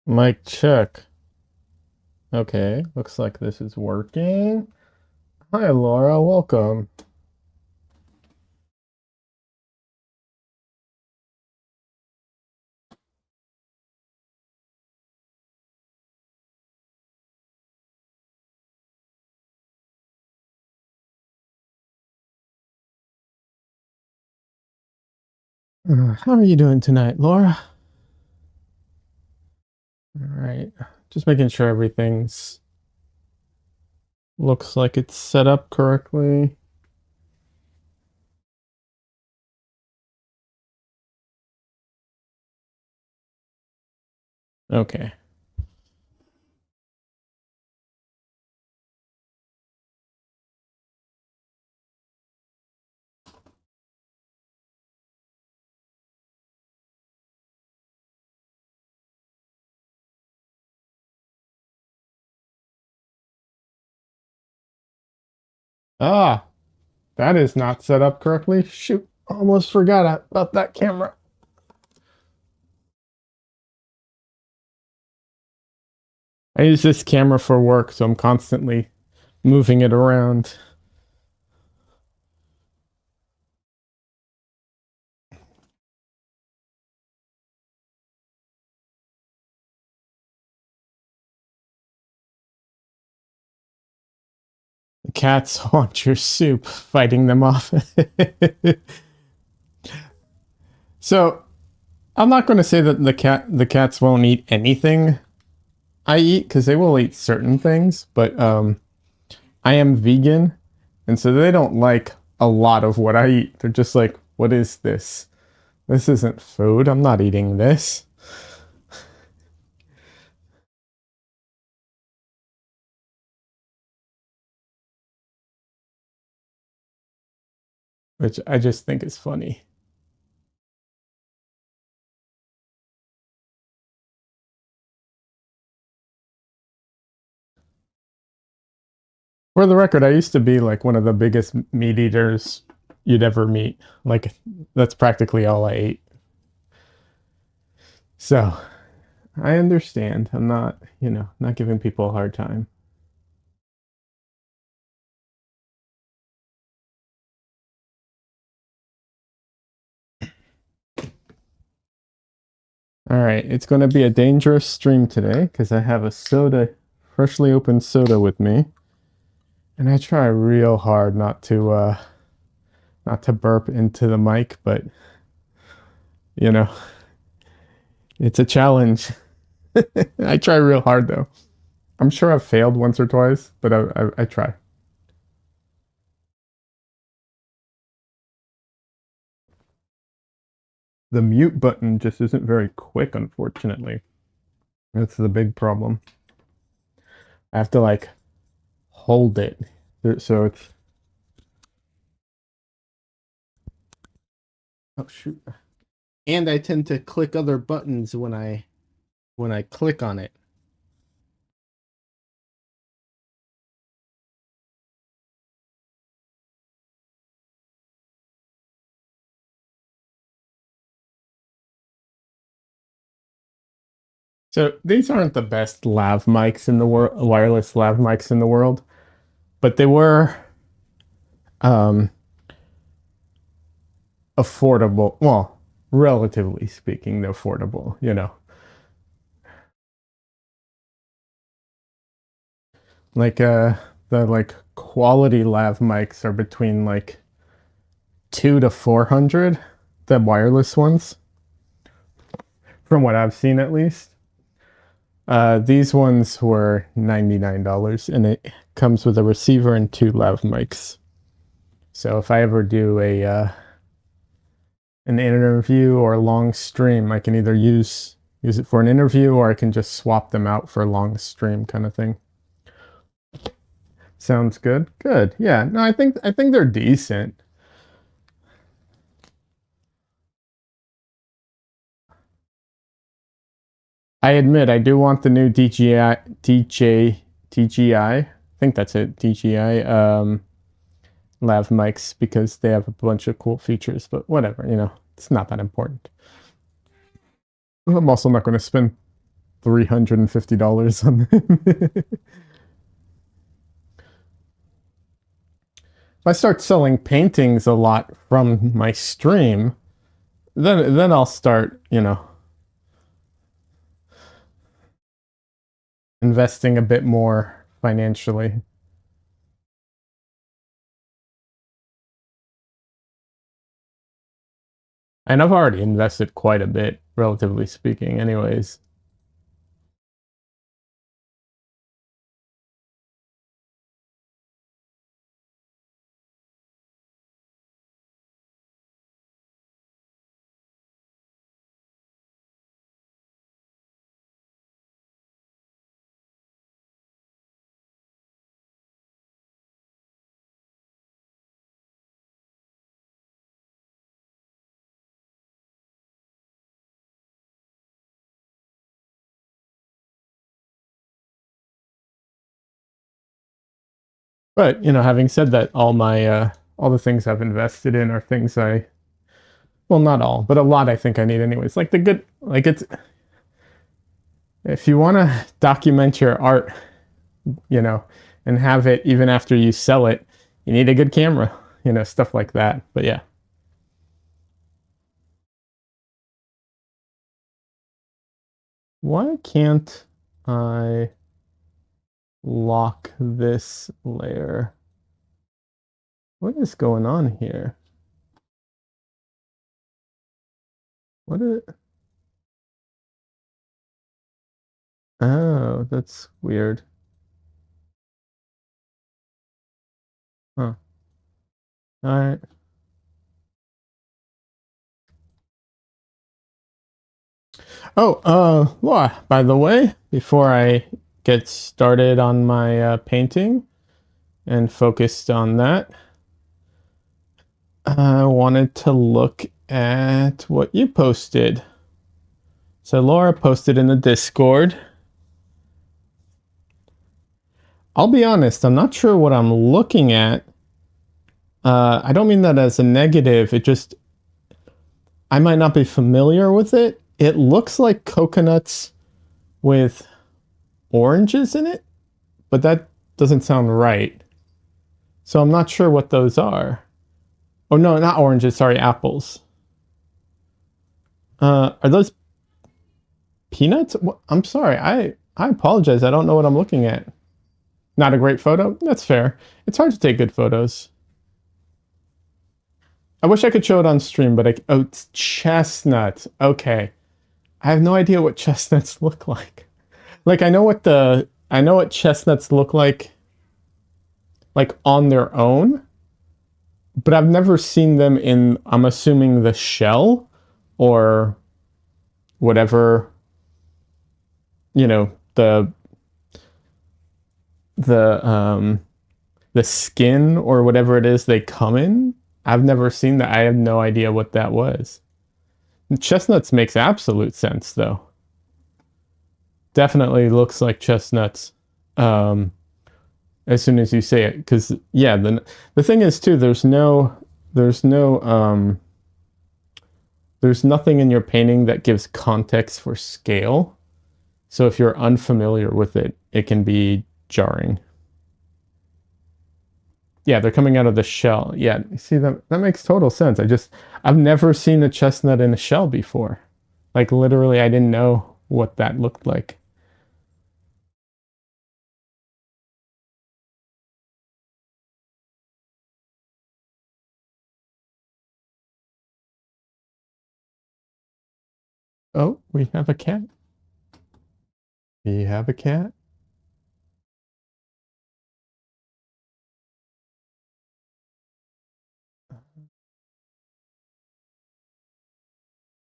Mic check. Okay, looks like this is working. Hi, Laura. Welcome. How are you doing tonight, Laura? All right. Just making sure everything's looks like it's set up correctly. Okay. Ah, that is not set up correctly. Shoot, almost forgot about that camera. I use this camera for work, so I'm constantly moving it around. The cats want your soup, fighting them off. So I'm not going to say that the cats won't eat anything I eat because they will eat certain things, but I am vegan, and so they don't like a lot of what I eat. They're just like, "What is this? This isn't food. I'm not eating this." Which I just think is funny. For the record, I used to be like one of the biggest meat eaters you'd ever meet. Like that's practically all I ate. So I understand. I'm not, not giving people a hard time. All right, it's going to be a dangerous stream today because I have a soda, freshly opened soda with me, and I try real hard not to burp into the mic, but you know, it's a challenge. I try real hard though. I'm sure I've failed once or twice, but I try. The mute button just isn't very quick, unfortunately. That's the big problem. I have to like hold it, so it's. Oh shoot! And I tend to click other buttons when I click on it. So these aren't the best lav mics in the world, wireless lav mics in the world, but they were um, affordable. Well, relatively speaking, they're affordable. Like the like quality lav mics are between like 2 to 400. The wireless ones, from what I've seen at least. These ones were $99, and it comes with a receiver and two lav mics. So if I ever do a an interview or a long stream, I can either use it for an interview or I can just swap them out for a long stream kind of thing. Sounds good. Good. Yeah. No, I think they're decent. I admit I do want the new DJI DJI. I think that's it. DJI lav mics because they have a bunch of cool features, but whatever, it's not that important. I'm also not going to spend. $350 on them. If I start selling paintings a lot from my stream, then I'll start, investing a bit more financially. And I've already invested quite a bit, relatively speaking, anyways. But, having said that, all the things I've invested in are things well, not all, but a lot I think I need anyways. Like if you want to document your art, you know, and have it even after you sell it, you need a good camera, stuff like that. But yeah. Why can't I lock this layer? What is going on here? What is it? Oh, that's weird. Huh. All right. Oh, Laura, by the way, before I get started on my painting and focused on that, I wanted to look at what you posted. So Laura posted in the Discord. I'll be honest, I'm not sure what I'm looking at. I don't mean that as a negative. I might not be familiar with it. It looks like coconuts with oranges in it, but that doesn't sound right. So I'm not sure what those are. Oh no, not oranges. Sorry, apples. Are those peanuts? I'm sorry. I apologize. I don't know what I'm looking at. Not a great photo. That's fair. It's hard to take good photos. I wish I could show it on stream, but oh, it's chestnut. Okay, I have no idea what chestnuts look like. Like I know what chestnuts look like on their own, but I've never seen them in, I'm assuming, the shell or whatever, the the um the skin or whatever it is they come in. I've never seen that. I have no idea what that was. Chestnuts makes absolute sense though. Definitely looks like chestnuts. As soon as you say it, because yeah, the thing is too, there's nothing in your painting that gives context for scale. So if you're unfamiliar with it, it can be jarring. Yeah, they're coming out of the shell. Yeah, you see that makes total sense. I've never seen a chestnut in a shell before. Like literally, I didn't know what that looked like. Oh, we have a cat. We have a cat.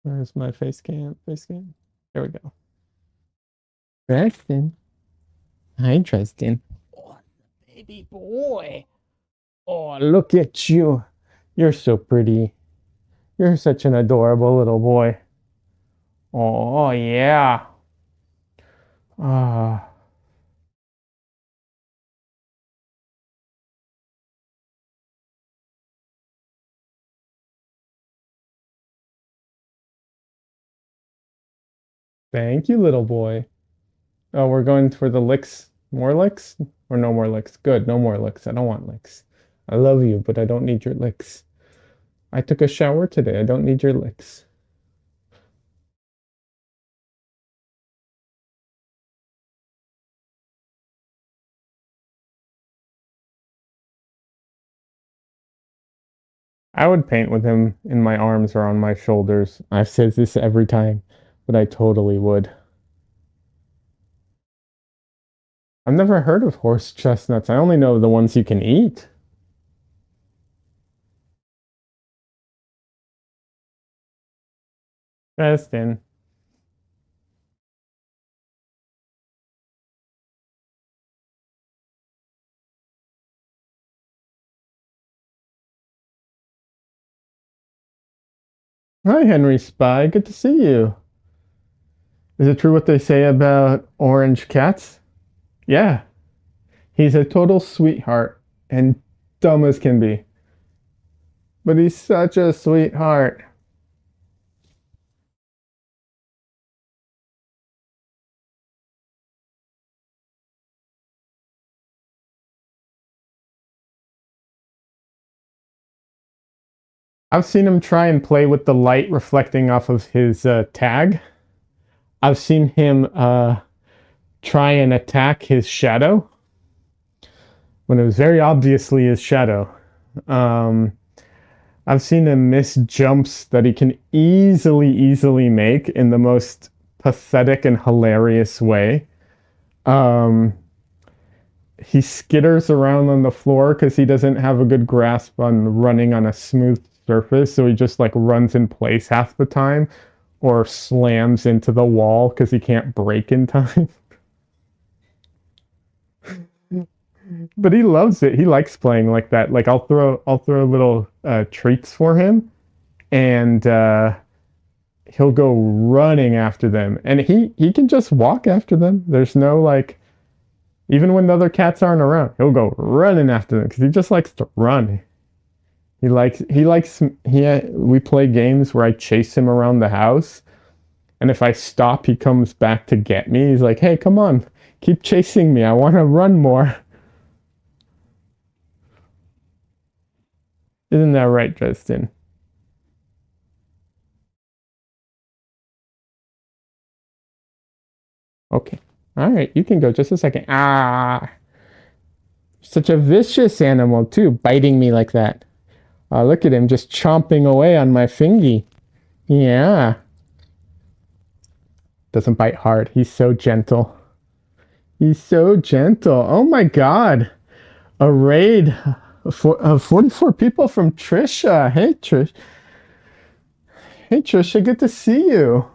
Where's my face cam? Face cam. There we go. Tristan. Hi, Tristan. Oh, baby boy. Oh, look at you. You're so pretty. You're such an adorable little boy. Oh, yeah. Ah. Thank you, little boy. Oh, we're going for the licks. More licks? Or no more licks? Good, no more licks. I don't want licks. I love you, but I don't need your licks. I took a shower today. I don't need your licks. I would paint with him in my arms or on my shoulders. I've said this every time, but I totally would. I've never heard of horse chestnuts. I only know the ones you can eat. Justin. Hi, Henry Spy. Good to see you. Is it true what they say about orange cats? Yeah, he's a total sweetheart and dumb as can be. But he's such a sweetheart. I've seen him try and play with the light reflecting off of his tag. I've seen him try and attack his shadow when it was very obviously his shadow. Um, I've seen him miss jumps that he can easily make in the most pathetic and hilarious way. Um, he skitters around on the floor because he doesn't have a good grasp on running on a smooth surface, so he just like runs in place half the time or slams into the wall because he can't brake in time. But he loves it. He likes playing like that. Like I'll throw little treats for him, and he'll go running after them, and he can just walk after them. There's no like, even when the other cats aren't around, he'll go running after them because he just likes to run. We play games where I chase him around the house, and if I stop, he comes back to get me. He's like, "Hey, come on, keep chasing me. I want to run more." Isn't that right, Justin? Okay. All right, you can go just a second. Ah, such a vicious animal too, biting me like that. Look at him just chomping away on my fingy. Yeah. Doesn't bite hard. He's so gentle. He's so gentle. Oh my God. A raid of 44 people from Trisha. Hey, Trish. Hey, Trisha. Good to see you.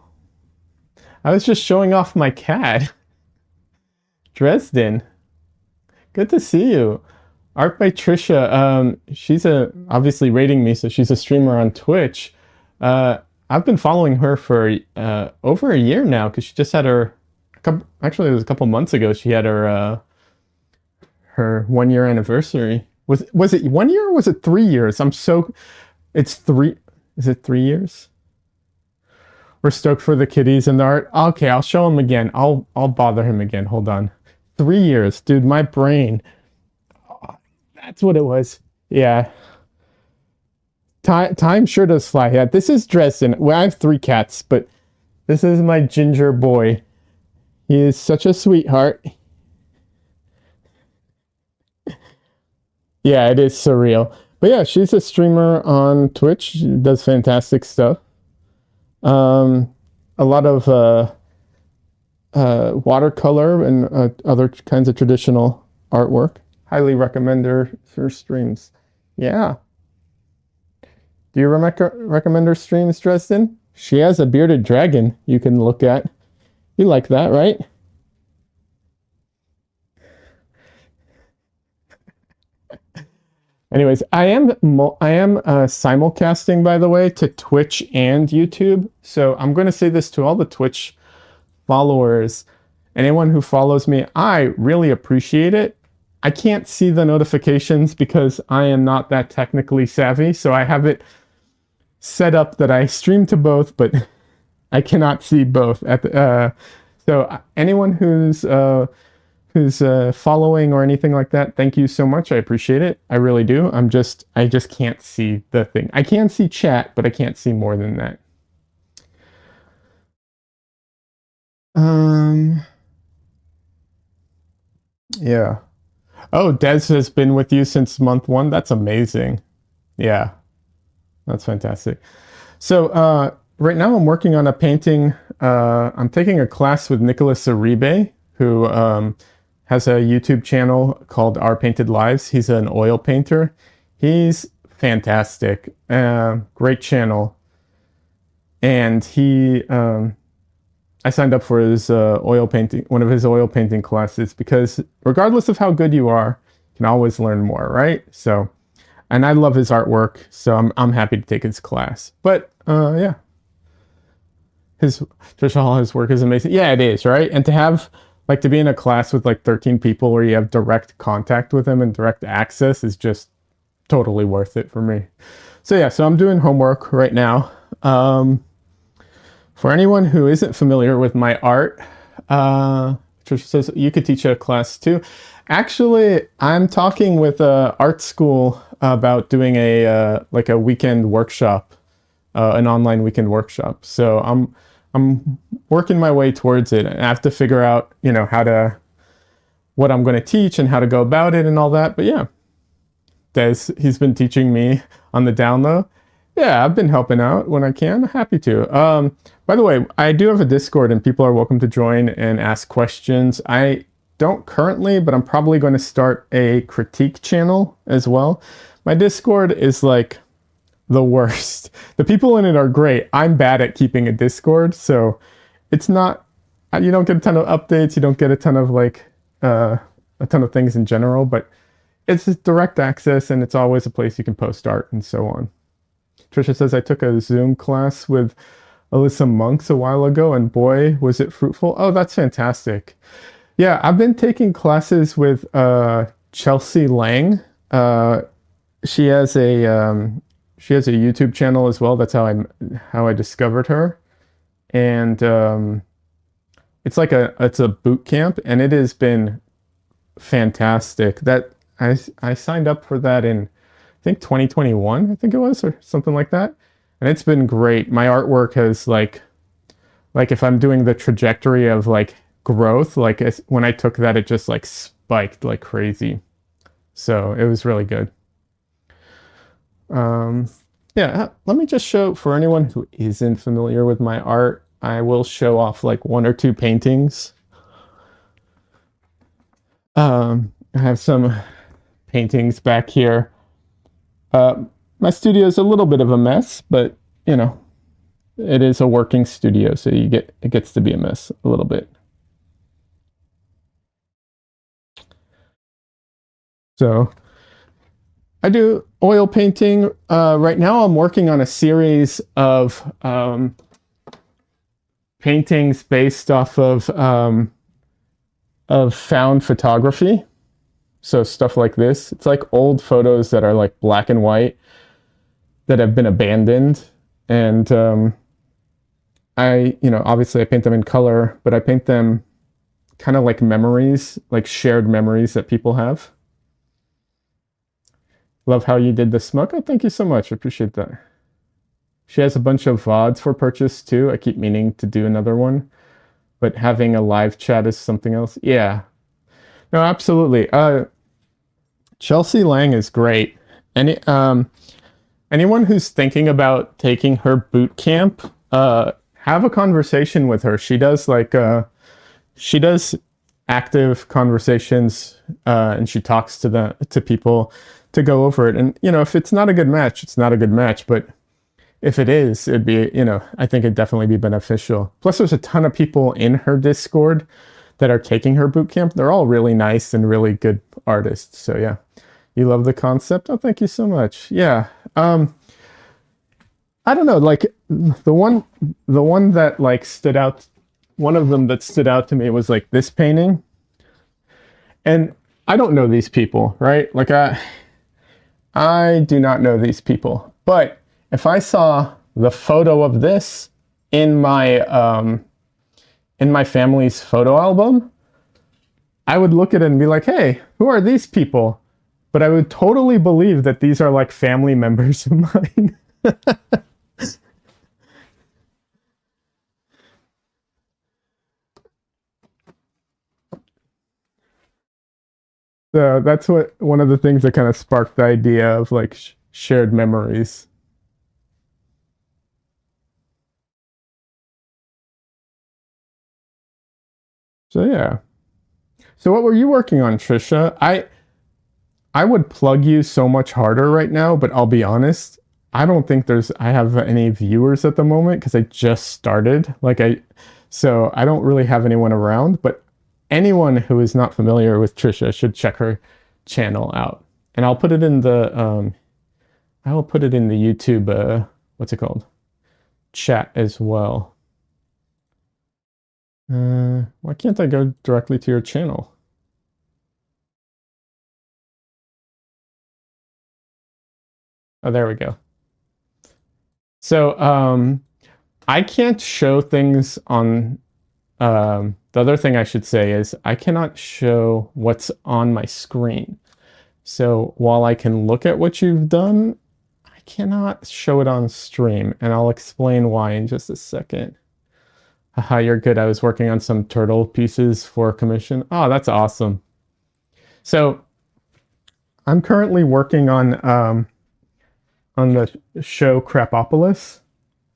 I was just showing off my cat, Dresden. Good to see you. Art by Trisha. She's obviously rating me, so she's a streamer on Twitch. I've been following her for over a year now because she just had her. Actually, it was a couple months ago. She had her 1 year anniversary. Was it 1 year or was it 3 years? It's three. Is it 3 years? We're stoked for the kitties and the art. Okay, I'll show him again. I'll bother him again. Hold on. 3 years, dude. My brain. That's what it was. Yeah. Time sure does fly. Yeah, this is Dresden. Well, I have three cats, but this is my ginger boy. He is such a sweetheart. Yeah, it is surreal. But yeah, she's a streamer on Twitch. She does fantastic stuff. Um, a lot of watercolor and other kinds of traditional artwork. Highly recommend her streams. Yeah. Do you recommend her streams, Dresden? She has a bearded dragon you can look at. You like that, right? Anyways, I am simulcasting, by the way, to Twitch and YouTube. So I'm going to say this to all the Twitch followers, anyone who follows me. I really appreciate it. I can't see the notifications because I am not that technically savvy. So I have it set up that I stream to both, but I cannot see both. So anyone who's following or anything like that, thank you so much. I appreciate it. I really do. I just can't see the thing. I can see chat, but I can't see more than that. Yeah. Oh, Des has been with you since month one. That's amazing. Yeah, that's fantastic. So right now I'm working on a painting. I'm taking a class with Nicholas Uribe, who has a YouTube channel called Our Painted Lives. He's an oil painter. He's fantastic. Great channel. And I signed up for his one of his oil painting classes, because regardless of how good you are, you can always learn more, right? So, and I love his artwork, so I'm happy to take his class. But yeah, his work is amazing. Yeah, it is, right? And to have to be in a class with like 13 people where you have direct contact with him and direct access is just totally worth it for me. So yeah, so I'm doing homework right now. For anyone who isn't familiar with my art, Trisha says you could teach a class too. Actually, I'm talking with art school about doing a weekend workshop, an online weekend workshop. So I'm working my way towards it. I have to figure out, what I'm going to teach and how to go about it and all that. But yeah, he's been teaching me on the down low. Yeah, I've been helping out when I can. Happy to. By the way, I do have a Discord and people are welcome to join and ask questions. I don't currently, but I'm probably going to start a critique channel as well. My Discord is like the worst. The people in it are great. I'm bad at keeping a Discord, so it's not, you don't get a ton of updates. You don't get a ton of a ton of things in general, but it's just direct access and it's always a place you can post art and so on. Trisha says, I took a Zoom class with Alyssa Monks a while ago, and boy, was it fruitful. Oh, that's fantastic. Yeah, I've been taking classes with Chelsea Lang. She has a YouTube channel as well. That's how I discovered her. And it's a boot camp, and it has been fantastic. That I signed up for that in I think 2021, I think it was, or something like that. And it's been great. My artwork has like if I'm doing the trajectory of growth, when I took that, it just spiked like crazy. So it was really good. Yeah, let me just show, for anyone who isn't familiar with my art, I will show off one or two paintings. I have some paintings back here. My studio is a little bit of a mess, but it is a working studio, so it gets to be a mess a little bit. So I do oil painting. Right now I'm working on a series of paintings based off of found photography. So stuff like this. It's like old photos that are black and white that have been abandoned. And obviously I paint them in color, but I paint them kind of like memories, like shared memories that people have. Love how you did the smoke. Oh, thank you so much. I appreciate that. She has a bunch of VODs for purchase too. I keep meaning to do another one, but having a live chat is something else. Yeah. No, absolutely. Chelsea Lang is great. Anyone who's thinking about taking her boot camp, have a conversation with her. She does active conversations, and she talks to people to go over it. And if it's not a good match, it's not a good match. But if it is, it'd be, I think it'd definitely be beneficial. Plus, there's a ton of people in her Discord that are taking her boot camp. They're all really nice and really good artists. So yeah, you love the concept. Oh, thank you so much. Yeah. I don't know, the one that stood out, one of them that stood out to me was this painting. And I don't know these people, right? I do not know these people. But if I saw the photo of this in my in my family's photo album, I would look at it and be like, hey, who are these people? But I would totally believe that these are like family members of mine. So that's what one of the things that kind of sparked the idea of like shared memories. So yeah. So what were you working on, Trisha? I would plug you so much harder right now, but I'll be honest, I have any viewers at the moment because I just started. So I don't really have anyone around, but anyone who is not familiar with Trisha should check her channel out. And I'll put it in the I will put it in the YouTube what's it called? Chat as well. Why can't I go directly to your channel? Oh, there we go. So I can't show things on the other thing I should say is I cannot show what's on my screen. So while I can look at what you've done, I cannot show it on stream, and I'll explain why in just a second. Haha, you're good. I was working on some turtle pieces for commission. Oh, that's awesome. So I'm currently working on the show Crapopolis,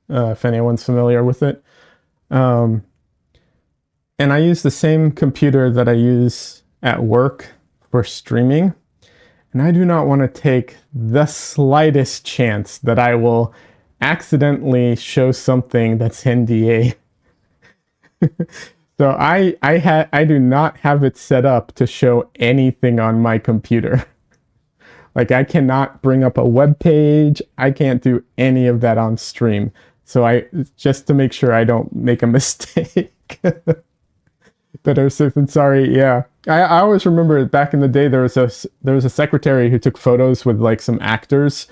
if anyone's familiar with it. Um, and I use the same computer that I use at work for streaming. And I do not want to take the slightest chance that I will accidentally show something that's NDA. So I do not have it set up to show anything on my computer. Like I cannot bring up a web page. I can't do any of that on stream. So I just to make sure I don't make a mistake. Better safe than sorry. Yeah, I always remember back in the day there was a secretary who took photos with like some actors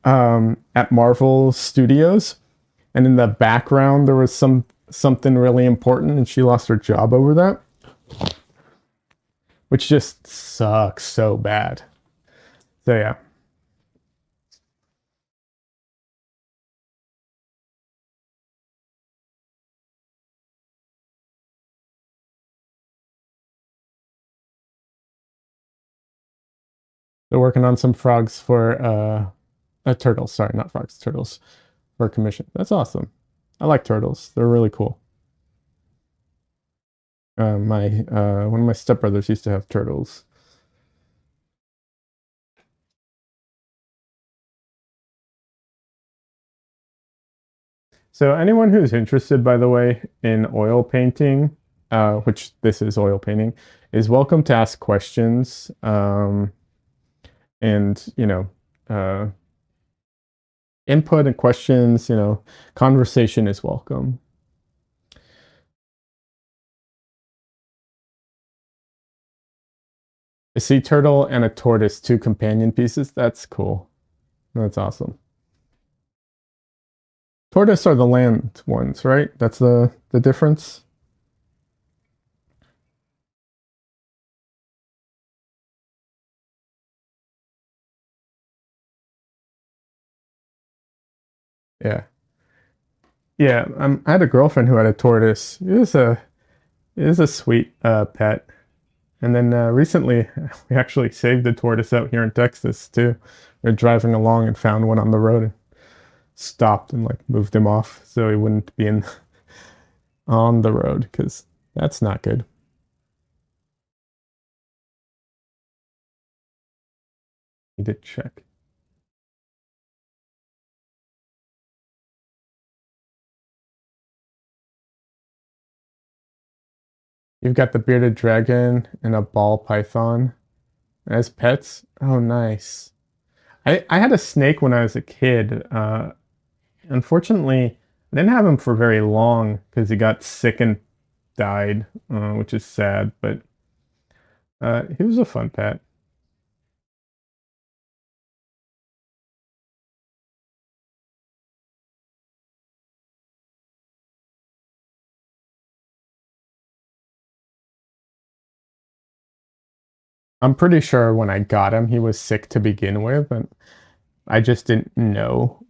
at Marvel Studios, and in the background there was something really important, and she lost her job over that, which just sucks so bad. So yeah. They're working on some frogs for turtles. Sorry, not frogs, turtles for commission. That's awesome. I like turtles. They're really cool. My one of my stepbrothers used to have turtles. So anyone who's interested, by the way, in oil painting, which this is oil painting, is welcome to ask questions. And input and questions. Conversation is welcome. A sea turtle and a tortoise, two companion pieces. That's cool. That's awesome. Tortoise are the land ones, right? That's the difference. Yeah. Yeah, I had a girlfriend who had a tortoise. It was a sweet pet. And then recently, we actually saved a tortoise out here in Texas too. We were driving along and found one on the road and stopped and like moved him off so he wouldn't be in on the road because that's not good. He did check. You've got the bearded dragon and a ball python as pets. Oh, nice. I had a snake when I was a kid. Unfortunately, I didn't have him for very long because he got sick and died, which is sad. But he was a fun pet. I'm pretty sure when I got him, he was sick to begin with, and I just didn't know.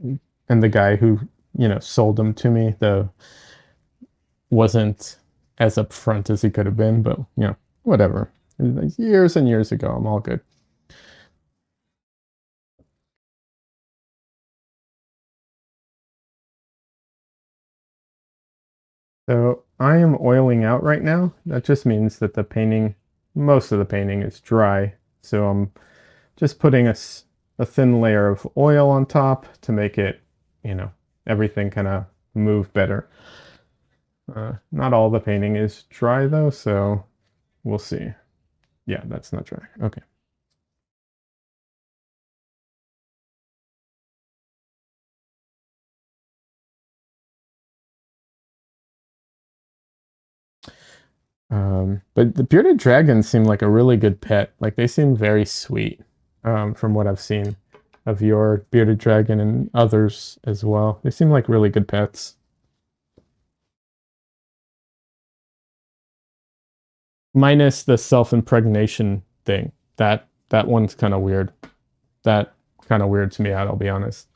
And the guy who, sold him to me, wasn't as upfront as he could have been, but whatever. Years and years ago, I'm all good. So I am oiling out right now. That just means that most of the painting is dry. So I'm just putting a thin layer of oil on top to make it, everything kind of move better. Not all the painting is dry though, so we'll see. Yeah, that's not dry. Okay. But the bearded dragons seem like a really good pet. Like they seem very sweet, from what I've seen of your bearded dragon and others as well. They seem like really good pets. Minus the self-impregnation thing. That one's kind of weird. That kind of weirds me out, I'll be honest.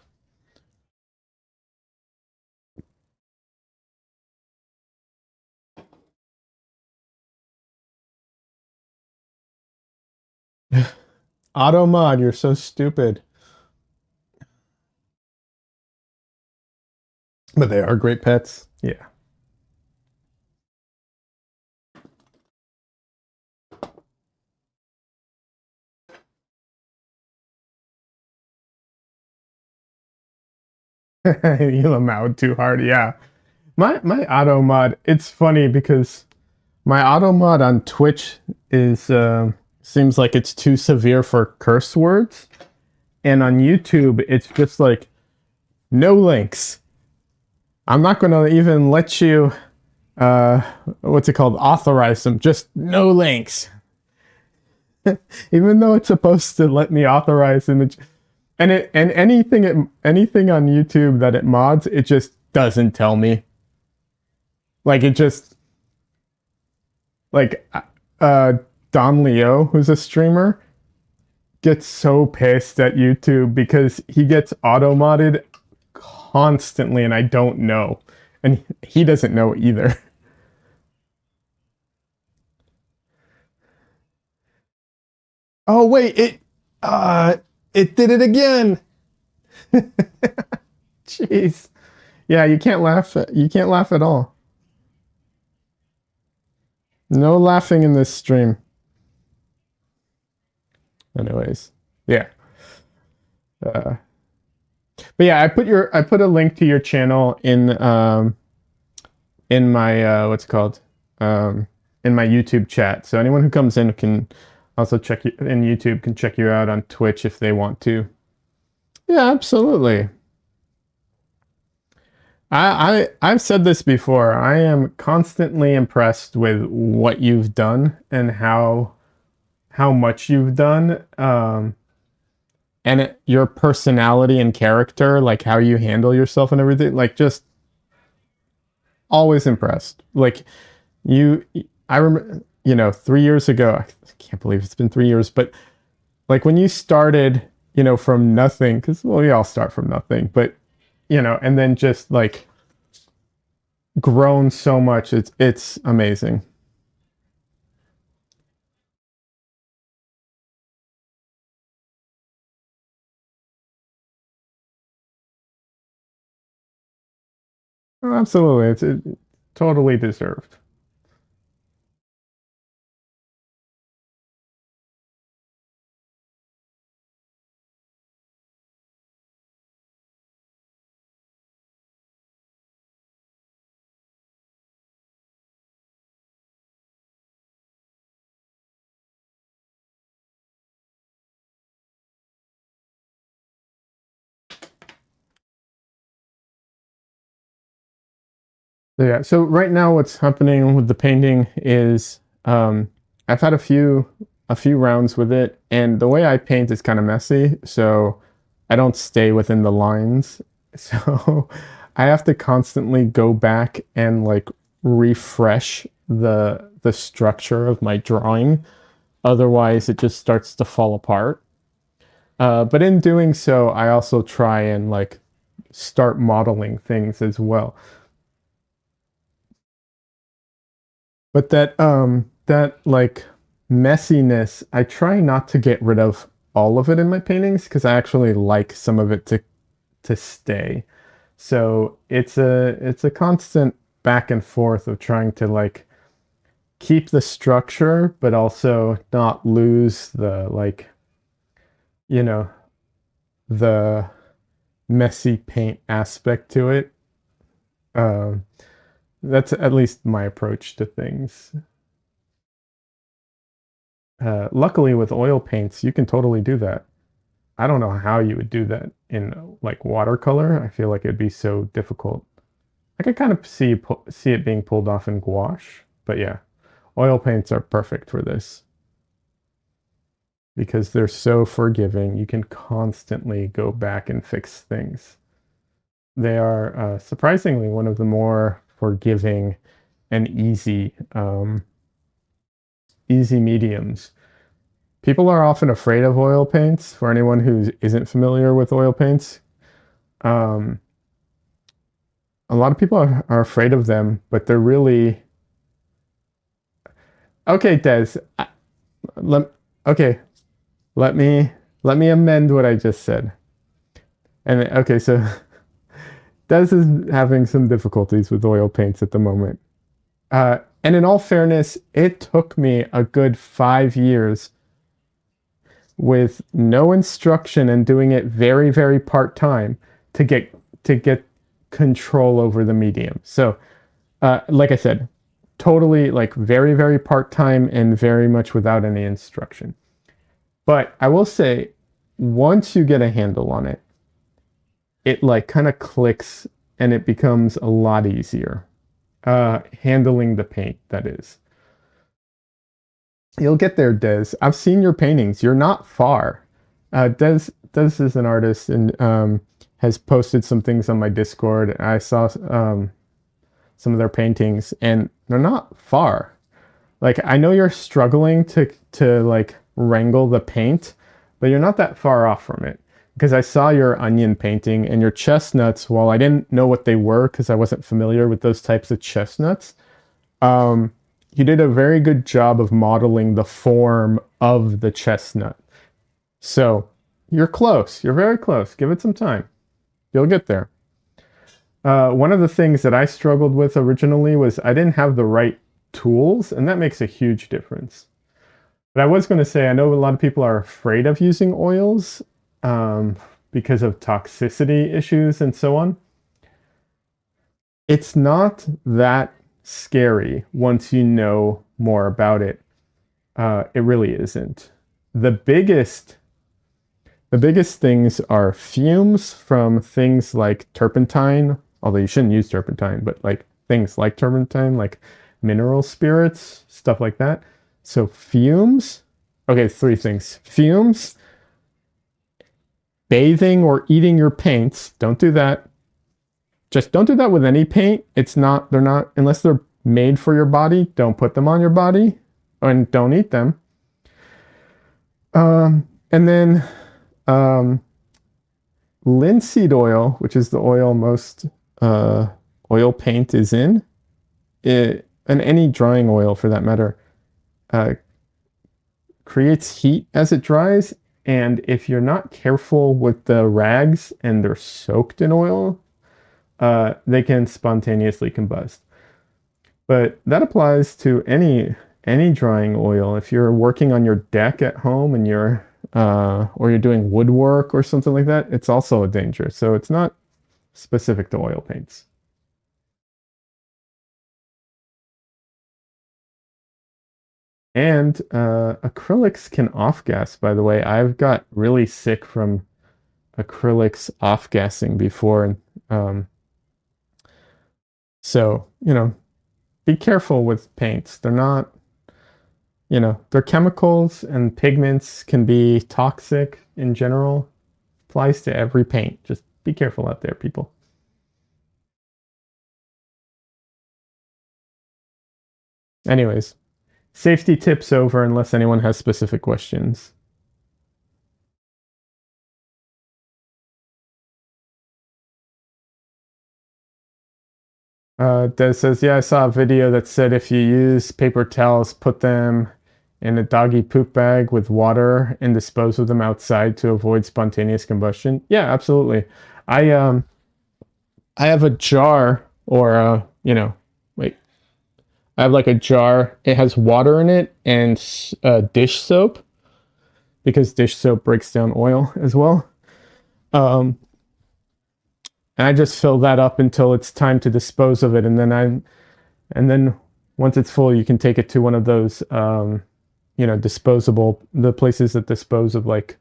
Automod, you're so stupid. But they are great pets. Yeah. You lamowed too hard. Yeah. My auto mod, it's funny because my auto mod on Twitch is seems like it's too severe for curse words. And on YouTube, it's just like no links. I'm not gonna even let you what's it called? Authorize them. Just no links. Even though it's supposed to let me authorize image and anything on YouTube that it mods, it just doesn't tell me. Like it just like Don Leo, who's a streamer, gets so pissed at YouTube because he gets auto modded constantly and I don't know. And he doesn't know either. Oh wait, it did it again. Jeez. Yeah, you can't laugh at all. No laughing in this stream. Anyways, yeah. Uh, but yeah, I put a link to your channel in my what's it called in my YouTube chat. So anyone who comes in can also check you in YouTube can check you out on Twitch if they want to. Yeah, absolutely. I've said this before. I am constantly impressed with what you've done and how much you've done. Your personality and character, like how you handle yourself and everything, like just always impressed. Like you, I remember, 3 years ago, I can't believe it's been 3 years, but like when you started, from nothing, because well, we all start from nothing, but and then just like grown so much, it's amazing. Oh, absolutely, it's totally deserved. So, yeah. So right now, what's happening with the painting is I've had a few rounds with it, and the way I paint is kind of messy, so I don't stay within the lines. So I have to constantly go back and like refresh the structure of my drawing Otherwise, it just starts to fall apart. But in doing so, I also try and like start modeling things as well. But that like messiness, I try not to get rid of all of it in my paintings because I actually like some of it to stay. So it's a constant back and forth of trying to like keep the structure but also not lose the like, you know, the messy paint aspect to it. Um, that's at least my approach to things. Luckily, with oil paints, you can totally do that. I don't know how you would do that in like watercolor. I feel like it'd be so difficult. I could kind of see it being pulled off in gouache, but yeah, oil paints are perfect for this because they're so forgiving. You can constantly go back and fix things. They are surprisingly one of the more forgiving and easy mediums. People are often afraid of oil paints. For anyone who isn't familiar with oil paints, um, a lot of people are afraid of them, but they're really okay. Des, let okay. Let me let me amend what I just said. And okay, so Des is having some difficulties with oil paints at the moment. And in all fairness, it took me a good 5 years with no instruction and doing it very, very part time to get control over the medium. So, like I said, totally like very, very part time and very much without any instruction. But I will say, once you get a handle on it, it like kind of clicks and it becomes a lot easier. Handling the paint, that is. You'll get there, Des. I've seen your paintings. You're not far. Des is an artist and has posted some things on my Discord. I saw some of their paintings, and they're not far. Like I know you're struggling to like wrangle the paint, but you're not that far off from it. Because I saw your onion painting and your chestnuts. While I didn't know what they were because I wasn't familiar with those types of chestnuts, um, you did a very good job of modeling the form of the chestnut. So you're close. You're very close. Give it some time. You'll get there. One of the things that I struggled with originally was I didn't have the right tools, and that makes a huge difference. But I was going to say, I know a lot of people are afraid of using oils um, because of toxicity issues and so on. It's not that scary once you know more about it. It really isn't. The biggest the biggest things are fumes from things like turpentine, although you shouldn't use turpentine, but like things like turpentine, like mineral spirits, stuff like that. So fumes, okay, three things. Fumes, bathing or eating your paints, don't do that. Just don't do that with any paint. They're not, unless they're made for your body, don't put them on your body and don't eat them. And then linseed oil, which is the oil most oil paint is in, and any drying oil for that matter, creates heat as it dries. And if you're not careful with the rags and they're soaked in oil, they can spontaneously combust. But that applies to any drying oil. If you're working on your deck at home and or you're doing woodwork or something like that, it's also a danger. So it's not specific to oil paints. And acrylics can off-gas, by the way. I've got really sick from acrylics off-gassing before. And so, be careful with paints. They're not, they're chemicals and pigments can be toxic in general. Applies to every paint. Just be careful out there, people. Anyways, Safety tips over unless anyone has specific questions. Des says, yeah, I saw a video that said if you use paper towels, put them in a doggy poop bag with water and dispose of them outside to avoid spontaneous combustion. Yeah, absolutely. I have a jar or wait, I have like a jar. It has water in it and dish soap because dish soap breaks down oil as well. Um, and I just fill that up until it's time to dispose of it, and then once it's full, you can take it to one of those disposable the places that dispose of like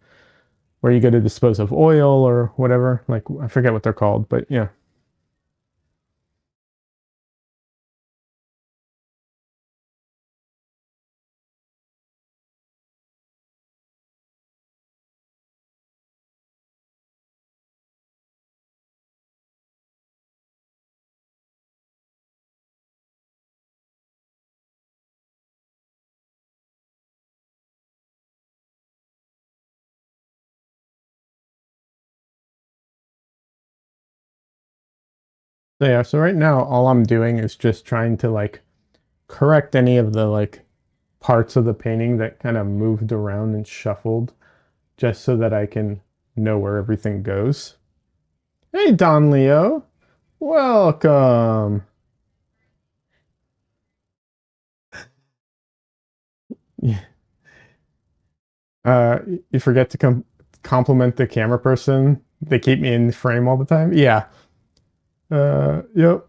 where you go to dispose of oil or whatever. Like I forget what they're called, but yeah. So yeah, so right now all I'm doing is just trying to like correct any of the like parts of the painting that kind of moved around and shuffled just so that I can know where everything goes. Hey Don Leo, welcome. Uh you forget to compliment the camera person. They keep me in frame all the time. Yeah. Yep.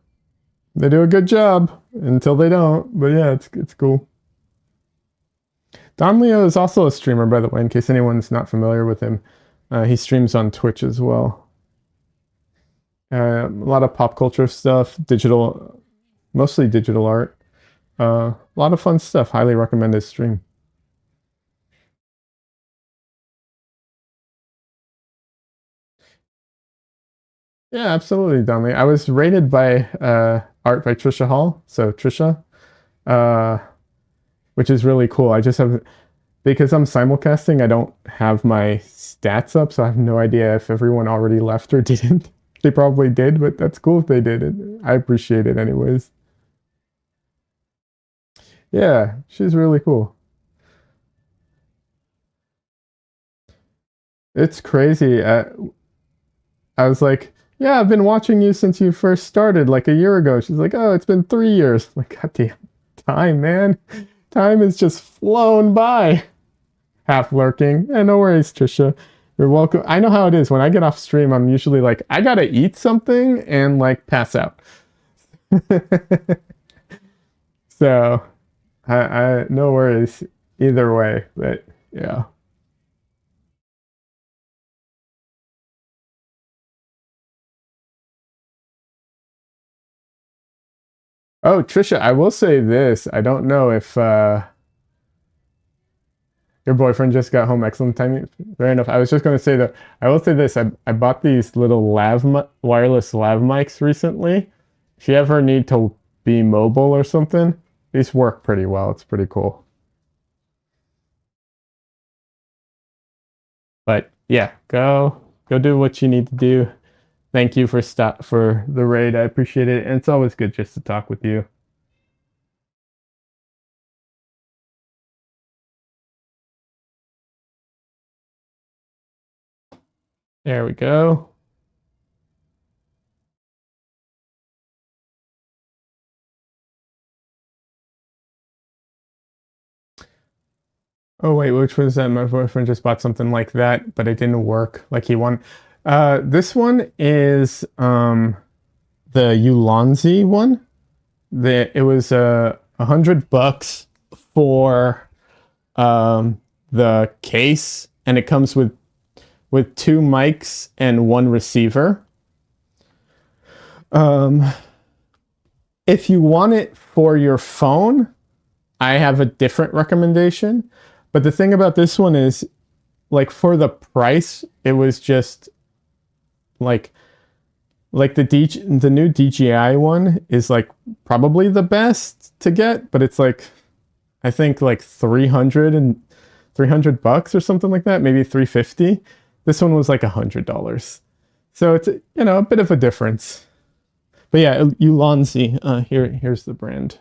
They do a good job until they don't. But yeah, it's cool. Don Leo is also a streamer, by the way, in case anyone's not familiar with him. He streams on Twitch as well. A lot of pop culture stuff, digital, mostly digital art. A lot of fun stuff. Highly recommend his stream. Yeah, absolutely, Don Leo. I was rated by art by Trisha Hall. So Trisha, uh, which is really cool. I just have because I'm simulcasting, I don't have my stats up, so I have no idea if everyone already left or didn't. They probably did, but that's cool if they did it. I appreciate it anyways. Yeah, she's really cool. It's crazy. I was like, yeah, I've been watching you since you first started like a year ago. She's like, oh, it's been 3 years. I'm like, God damn, time, man. Time has just flown by. Half lurking. No worries, Trisha. You're welcome. I know how it is. When I get off stream, I'm usually like, I gotta eat something and like pass out. So I no worries either way, but yeah. Oh, Trisha, I will say this. I don't know if your boyfriend just got home. Excellent timing. Fair enough. I was just going to say that I will say this. I bought these little wireless lav mics recently. If you ever need to be mobile or something, these work pretty well. It's pretty cool. But yeah, go do what you need to do. Thank you for the raid. I appreciate it, and it's always good just to talk with you. There we go. Oh wait, which was that? My boyfriend just bought something like that, but it didn't work like he wanted. This one is the Ulanzi one. It was $100 for the case, and it comes with two mics and one receiver. If you want it for your phone, I have a different recommendation. But the thing about this one is, like for the price, it was just like the new DJI one is like probably the best to get, but it's like I think like 300 bucks or something like that, maybe 350. This one was like $100. So it's, a bit of a difference. But yeah, Ulanzi, here's the brand.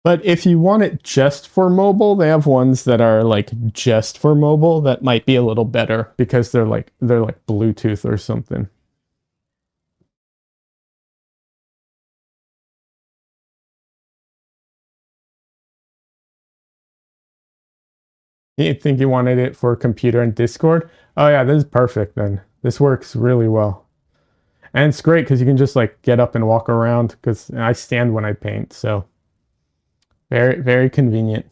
But if you want it just for mobile, they have ones that are like just for mobile that might be a little better because they're like Bluetooth or something. You think you wanted it for computer and Discord? Oh yeah, this is perfect then. This works really well. And it's great because you can just like get up and walk around because I stand when I paint, so very, very convenient.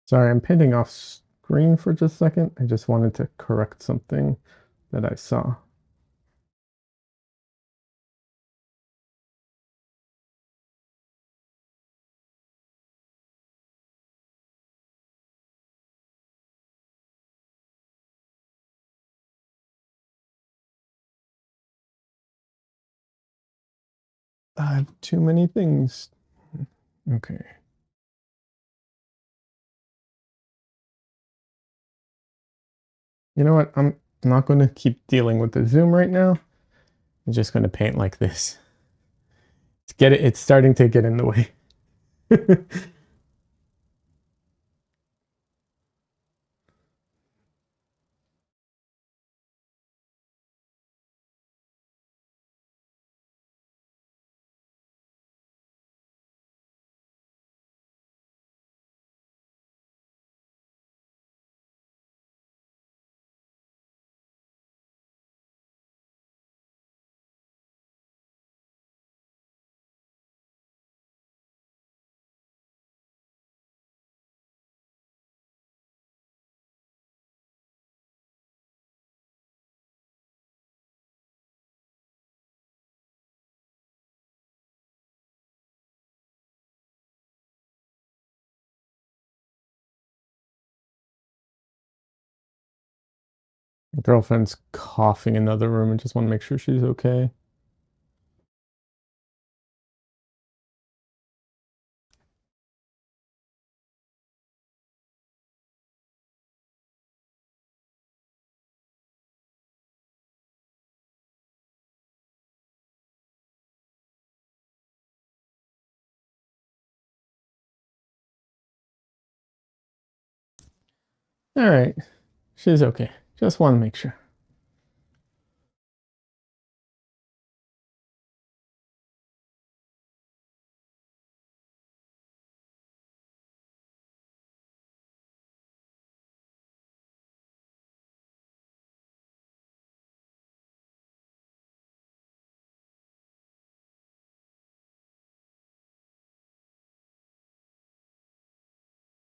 Sorry, I'm painting off screen for just a second. I just wanted to correct something that I saw. I have too many things. Okay. You know what? I'm not going to keep dealing with the zoom right now. I'm just going to paint like this. It's starting to get in the way. My girlfriend's coughing in the other room and just want to make sure she's okay. All right. She's okay. Just want to make sure.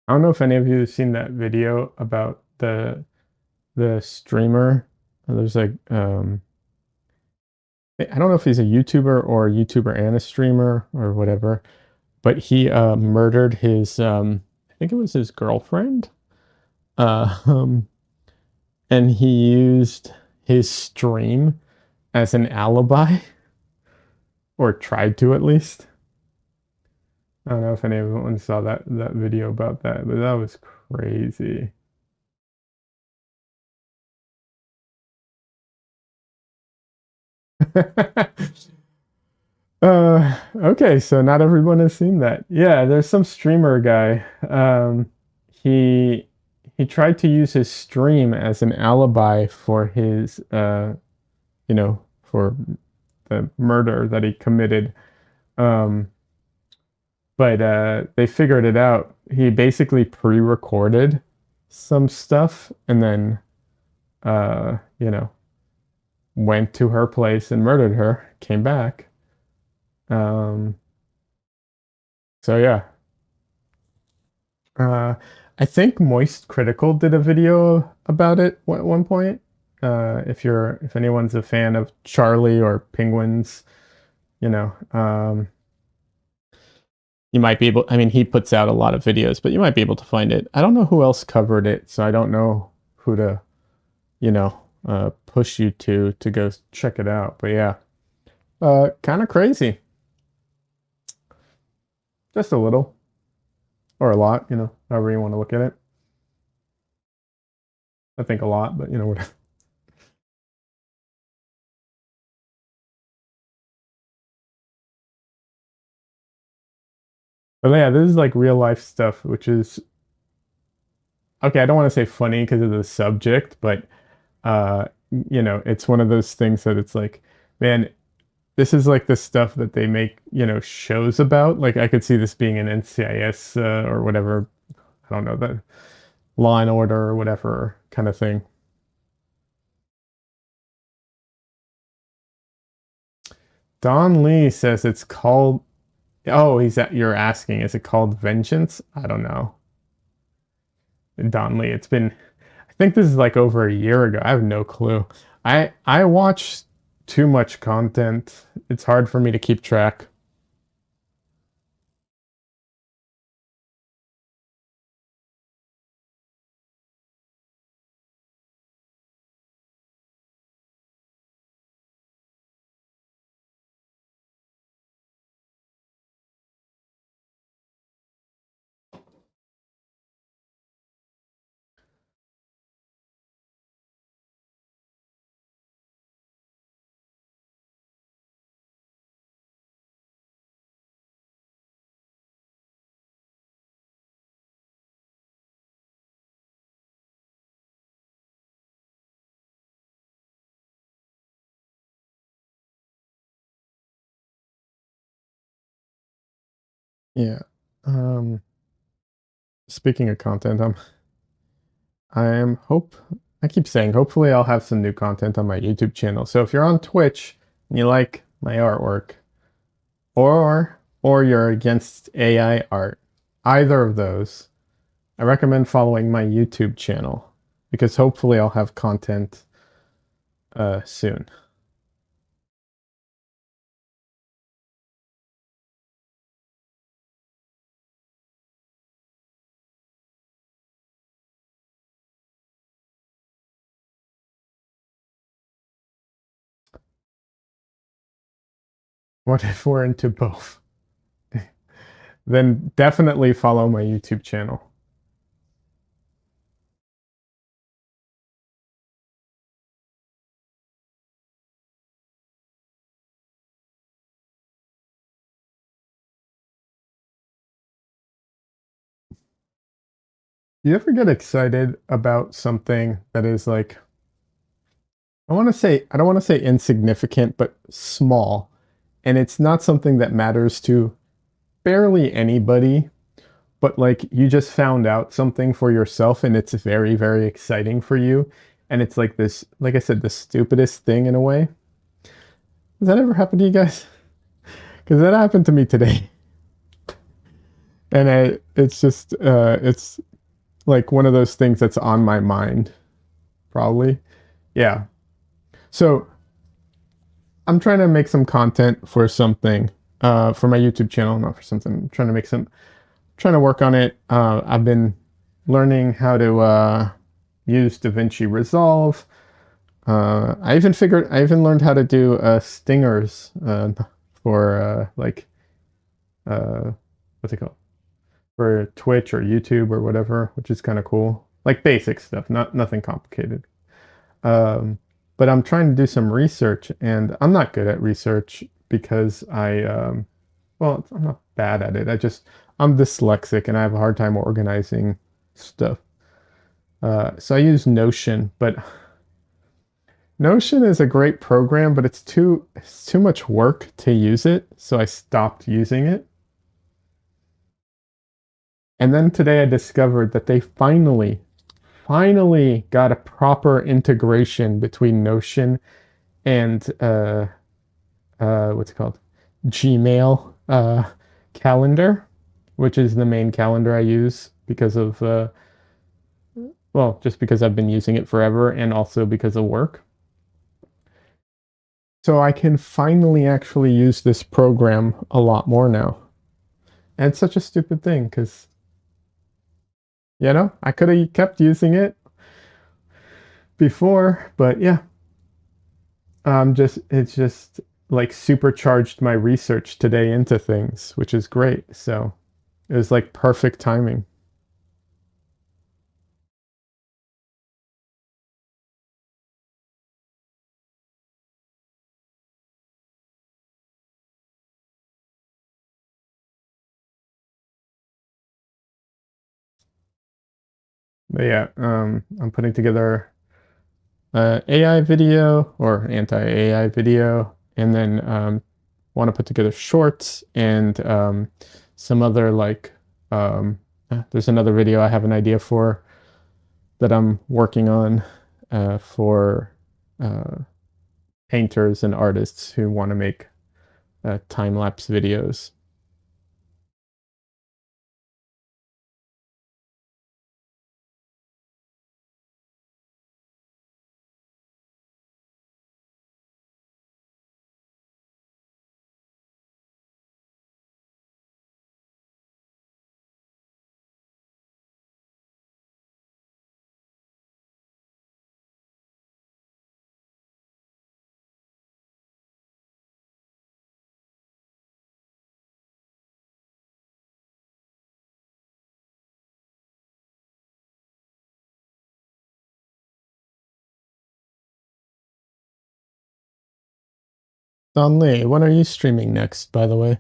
I don't know if any of you have seen that video about the streamer. There's like I don't know if he's a YouTuber or a YouTuber and a streamer or whatever, but he murdered his I think it was his girlfriend. Uh, um, and he used his stream as an alibi, or tried to at least. I don't know if anyone saw that video about that, but that was crazy. Okay, so not everyone has seen that. Yeah, there's some streamer guy. He he tried to use his stream as an alibi for his for the murder that he committed. Um, but they figured it out. He basically pre-recorded some stuff and then went to her place and murdered her, came back. Um, So yeah, uh, I think Moist Critical did a video about it at one point. If anyone's a fan of Charlie or penguins, you know, you might be able. I mean, he puts out a lot of videos, but you might be able to find it. I don't know who else covered it, so I don't know who to, push you to go check it out. But yeah, kind of crazy, just a little or a lot, however you want to look at it. I think a lot, but whatever. But yeah, this is like real life stuff, which is okay. I don't want to say funny because of the subject, but uh, it's one of those things that it's like, man, this is like the stuff that they make, shows about. Like I could see this being an NCIS or whatever. I don't know, the Law and Order or whatever kind of thing. Don Lee says it's called. Oh, you're asking, is it called Vengeance? I don't know. Don Lee. It's been. I think this is like over a year ago. I have no clue. I watch too much content. It's hard for me to keep track. Yeah. Um, Speaking of content, I am hope I keep saying hopefully I'll have some new content on my YouTube channel. So if you're on Twitch and you like my artwork, or you're against AI art, either of those, I recommend following my YouTube channel because hopefully I'll have content soon. What if we're into both? Then definitely follow my YouTube channel. You ever get excited about something that is like, I don't want to say insignificant, but small, and it's not something that matters to barely anybody, but like you just found out something for yourself and it's very, very exciting for you. And it's like this, like I said, the stupidest thing in a way. Has that ever happened to you guys? Because that happened to me today. And it's like one of those things that's on my mind, probably. Yeah. So I'm trying to make some content for something, for my YouTube channel, not for something. I'm trying to trying to work on it. I've been learning how to use DaVinci Resolve. I even learned how to do stingers for uh, what's it called? For Twitch or YouTube or whatever, which is kind of cool. Like basic stuff, nothing complicated. Um, but I'm trying to do some research, and I'm not good at research because well, I'm not bad at it. I'm dyslexic and I have a hard time organizing stuff. So I use Notion, but Notion is a great program, but it's too much work to use it, so I stopped using it. And then today I discovered that they finally got a proper integration between Notion and what's it called? Gmail calendar. which is the main calendar I use because of, well, just because I've been using it forever and also because of work. So I can finally actually use this program a lot more now. And it's such a stupid thing because, I could have kept using it before, but yeah, it's just like supercharged my research today into things, which is great. So it was like perfect timing. But yeah, I'm putting together AI video or anti-AI video, and then want to put together shorts and some other there's another video I have an idea for that I'm working on for uh, painters and artists who want to make time lapse videos. Don Lee, when are you streaming next, by the way?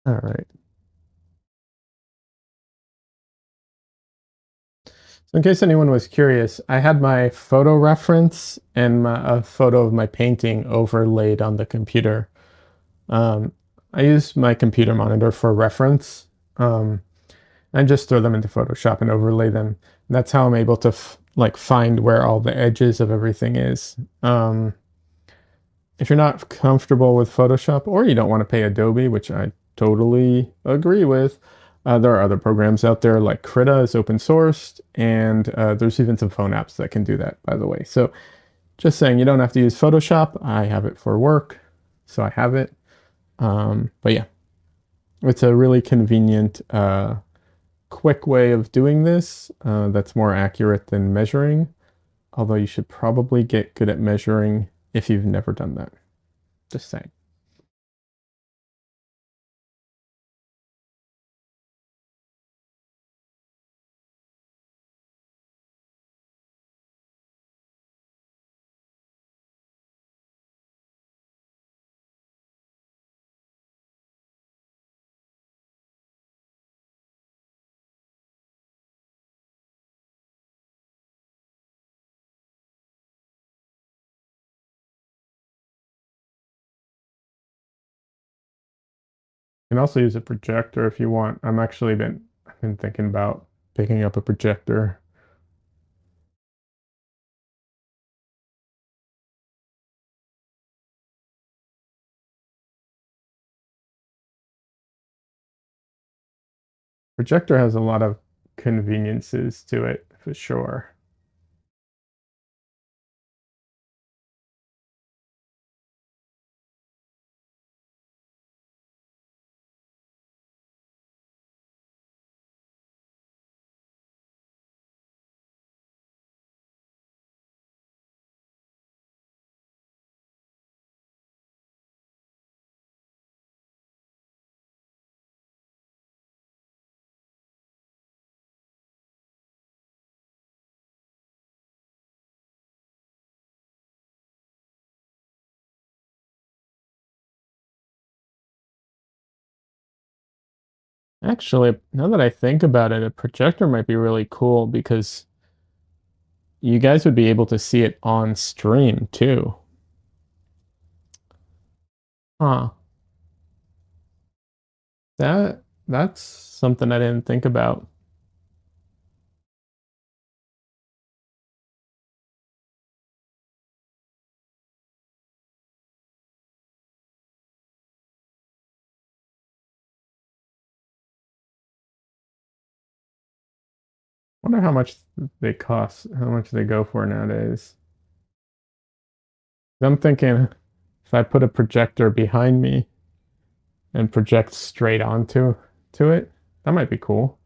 All right. So in case anyone was curious, I had my photo reference and a photo of my painting overlaid on the computer. Um, I use my computer monitor for reference. I just throw them into Photoshop and overlay them. And that's how I'm able to find where all the edges of everything is. If you're not comfortable with Photoshop or you don't want to pay Adobe, which I totally agree with, there are other programs out there like Krita is open sourced, and there's even some phone apps that can do that, by the way. So just saying, you don't have to use Photoshop. I have it for work, so I have it. But yeah, it's a really convenient, quick way of doing this that's more accurate than measuring. Although you should probably get good at measuring if you've never done that. Just saying. You can also use a projector if you want. I've been thinking about picking up a projector. Projector has a lot of conveniences to it for sure. Actually, now that I think about it, a projector might be really cool because you guys would be able to see it on stream too. Huh. That's something I didn't think about. Wonder how much they cost, how much they go for nowadays. I'm thinking if I put a projector behind me and project straight onto it, that might be cool.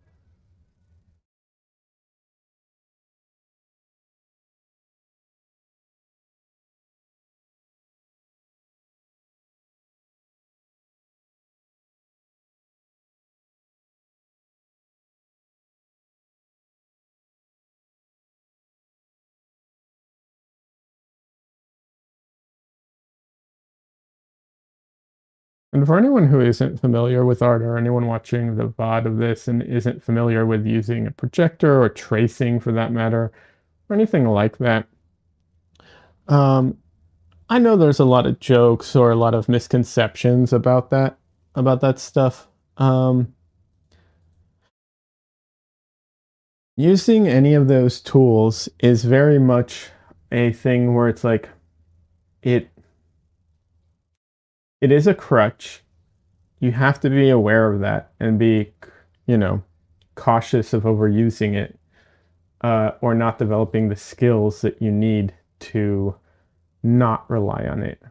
And for anyone who isn't familiar with art or anyone watching the VOD of this and isn't familiar with using a projector or tracing for that matter, or anything like that, um, I know there's a lot of jokes or a lot of misconceptions about that stuff. Um, Using any of those tools is very much a thing where it's like it it is a crutch. You have to be aware of that and be, you know, cautious of overusing it, or not developing the skills that you need to not rely on it.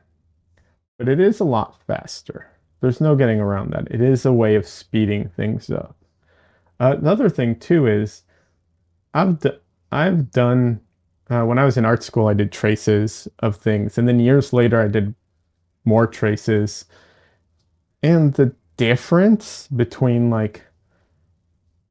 But it is a lot faster. There's no getting around that. It is a way of speeding things up. The other thing too is I've d- I've done when I was in art school, I did traces of things, and then years later, I did more traces. And the difference between like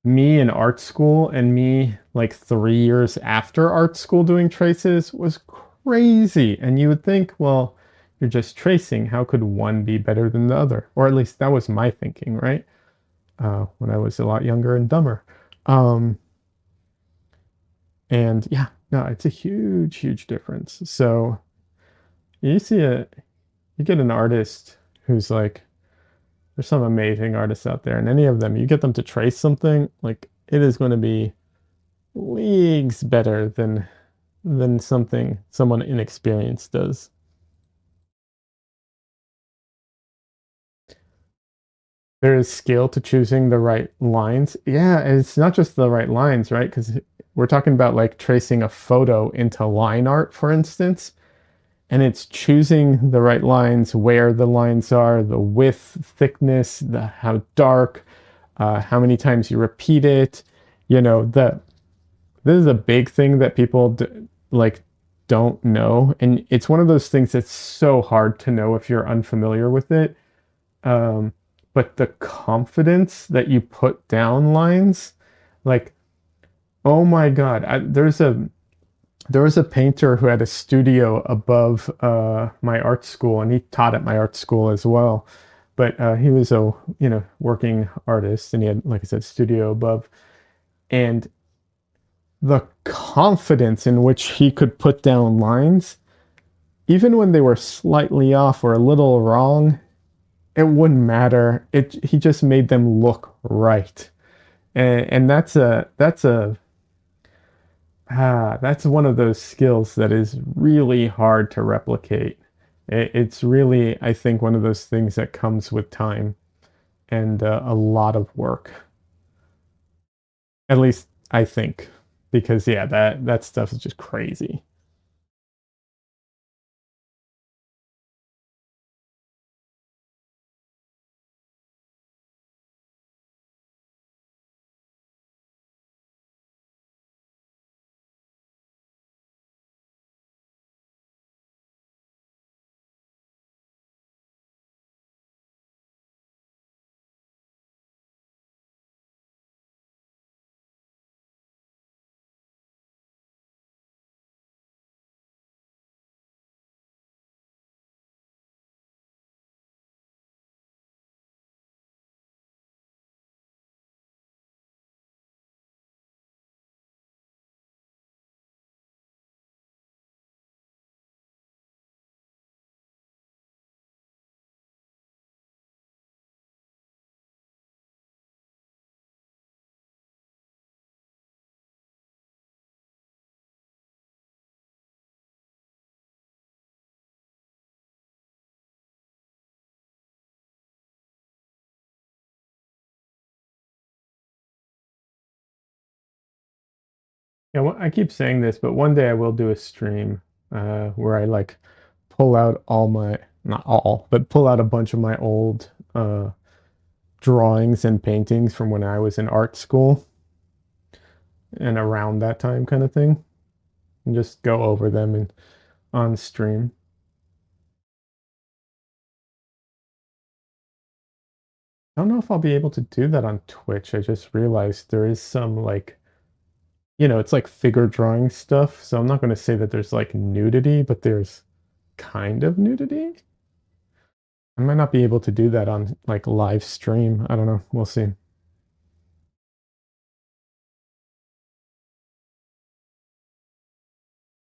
me in art school and me like 3 years after art school doing traces was crazy. And you would think, well, you're just tracing. How could one be better than the other? Or at least that was my thinking, right? When I was a lot younger and dumber. Um, and yeah, no, it's a huge, huge difference. So you see you get an artist who's like, there's some amazing artists out there, and any of them, you get them to trace something, like it is going to be leagues better than something someone inexperienced does. There is skill to choosing the right lines. Yeah, it's not just the right lines, right? Because we're talking about like tracing a photo into line art, for instance, and it's choosing the right lines, where the lines are, the width, thickness, the how dark, how many times you repeat it. You know, this is a big thing that people like don't know, and it's one of those things that's so hard to know if you're unfamiliar with it. Um, but the confidence that you put down lines, like, oh my God, there was a painter who had a studio above my art school, and he taught at my art school as well. But he was a working artist, and he had, like I said, studio above, and the confidence in which he could put down lines, even when they were slightly off or a little wrong, it wouldn't matter. He just made them look right, and that's one of those skills that is really hard to replicate. It's really, I think, one of those things that comes with time and a lot of work. At least I think, because yeah, that stuff is just crazy. Yeah, well, I keep saying this, but one day I will do a stream where I like pull out all my, not all, but pull out a bunch of my old drawings and paintings from when I was in art school and around that time kind of thing, and just go over them and on stream. I don't know if I'll be able to do that on Twitch. I just realized there is some like, it's like figure drawing stuff. So I'm not going to say that there's like nudity, but there's kind of nudity. I might not be able to do that on like live stream. I don't know. We'll see.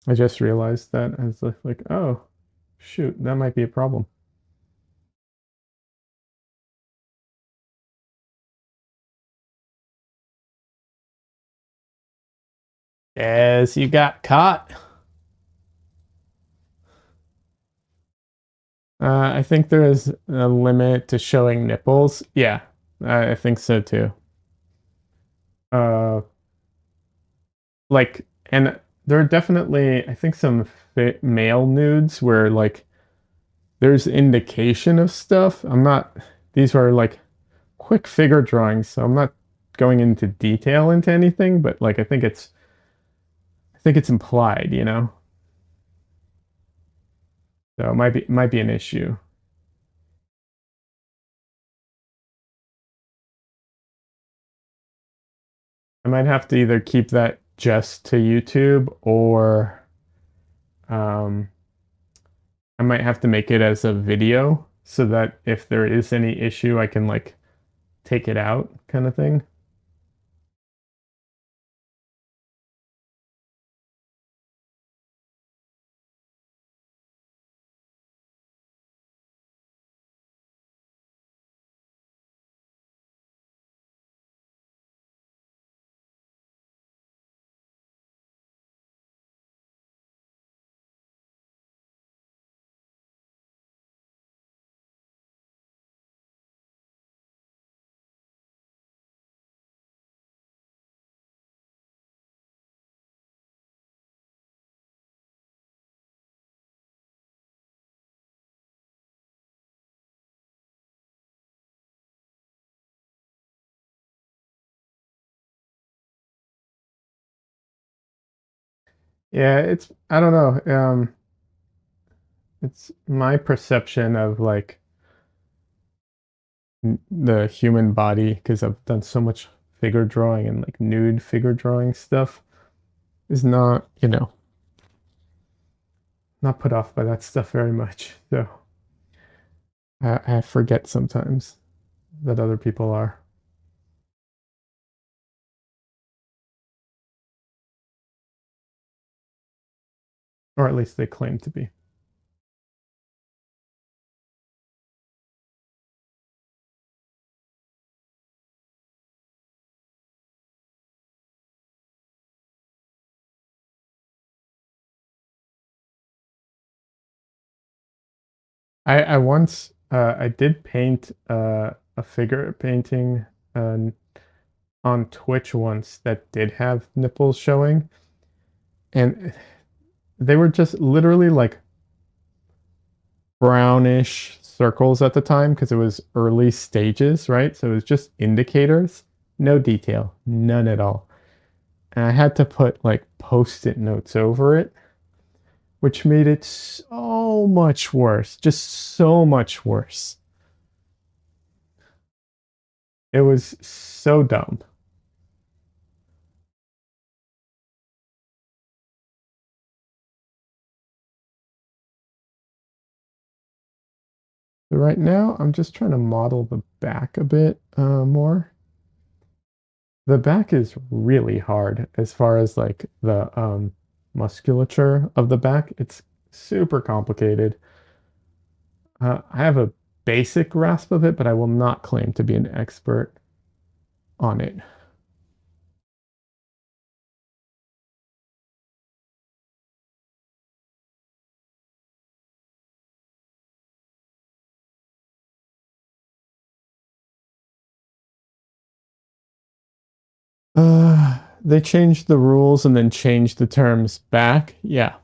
I just realized that I was like, oh, shoot, that might be a problem. Yes, you got caught. I think there is a limit to showing nipples. Yeah, I think so too. Uh, like, and there are definitely, I think, some male nudes where like there's indication of stuff. I'm not, these are like quick figure drawings, so I'm not going into detail into anything, but like I think it's implied, So it might be an issue. I might have to either keep that just to YouTube or um I might have to make it as a video so that if there is any issue I can like take it out kind of thing. Yeah, it's I don't know. It's my perception of like the human body because I've done so much figure drawing and like nude figure drawing stuff is not put off by that stuff very much. So I forget sometimes that other people are, or at least they claim to be. I once I did paint a figure painting uh, on Twitch once that did have nipples showing, and they were just literally like brownish circles at the time because it was early stages, right? So it was just indicators, no detail, none at all. And I had to put like post-it notes over it, which made it so much worse, just so much worse. It was so dumb. So right now, I'm just trying to model the back a bit more. The back is really hard as far as like the musculature of the back. It's super complicated. I have a basic grasp of it, but I will not claim to be an expert on it. they changed the rules and then changed the terms back. Yeah.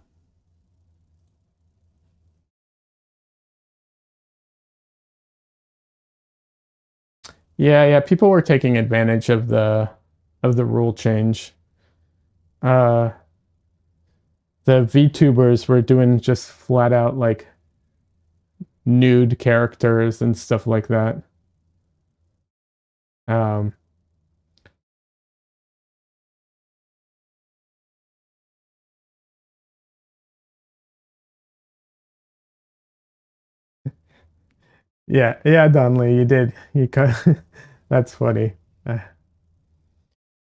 Yeah, people were taking advantage of the rule change. Uh the VTubers were doing just flat out like nude characters and stuff like that. Um yeah, Donnelly, you did. You cut. That's funny. Uh,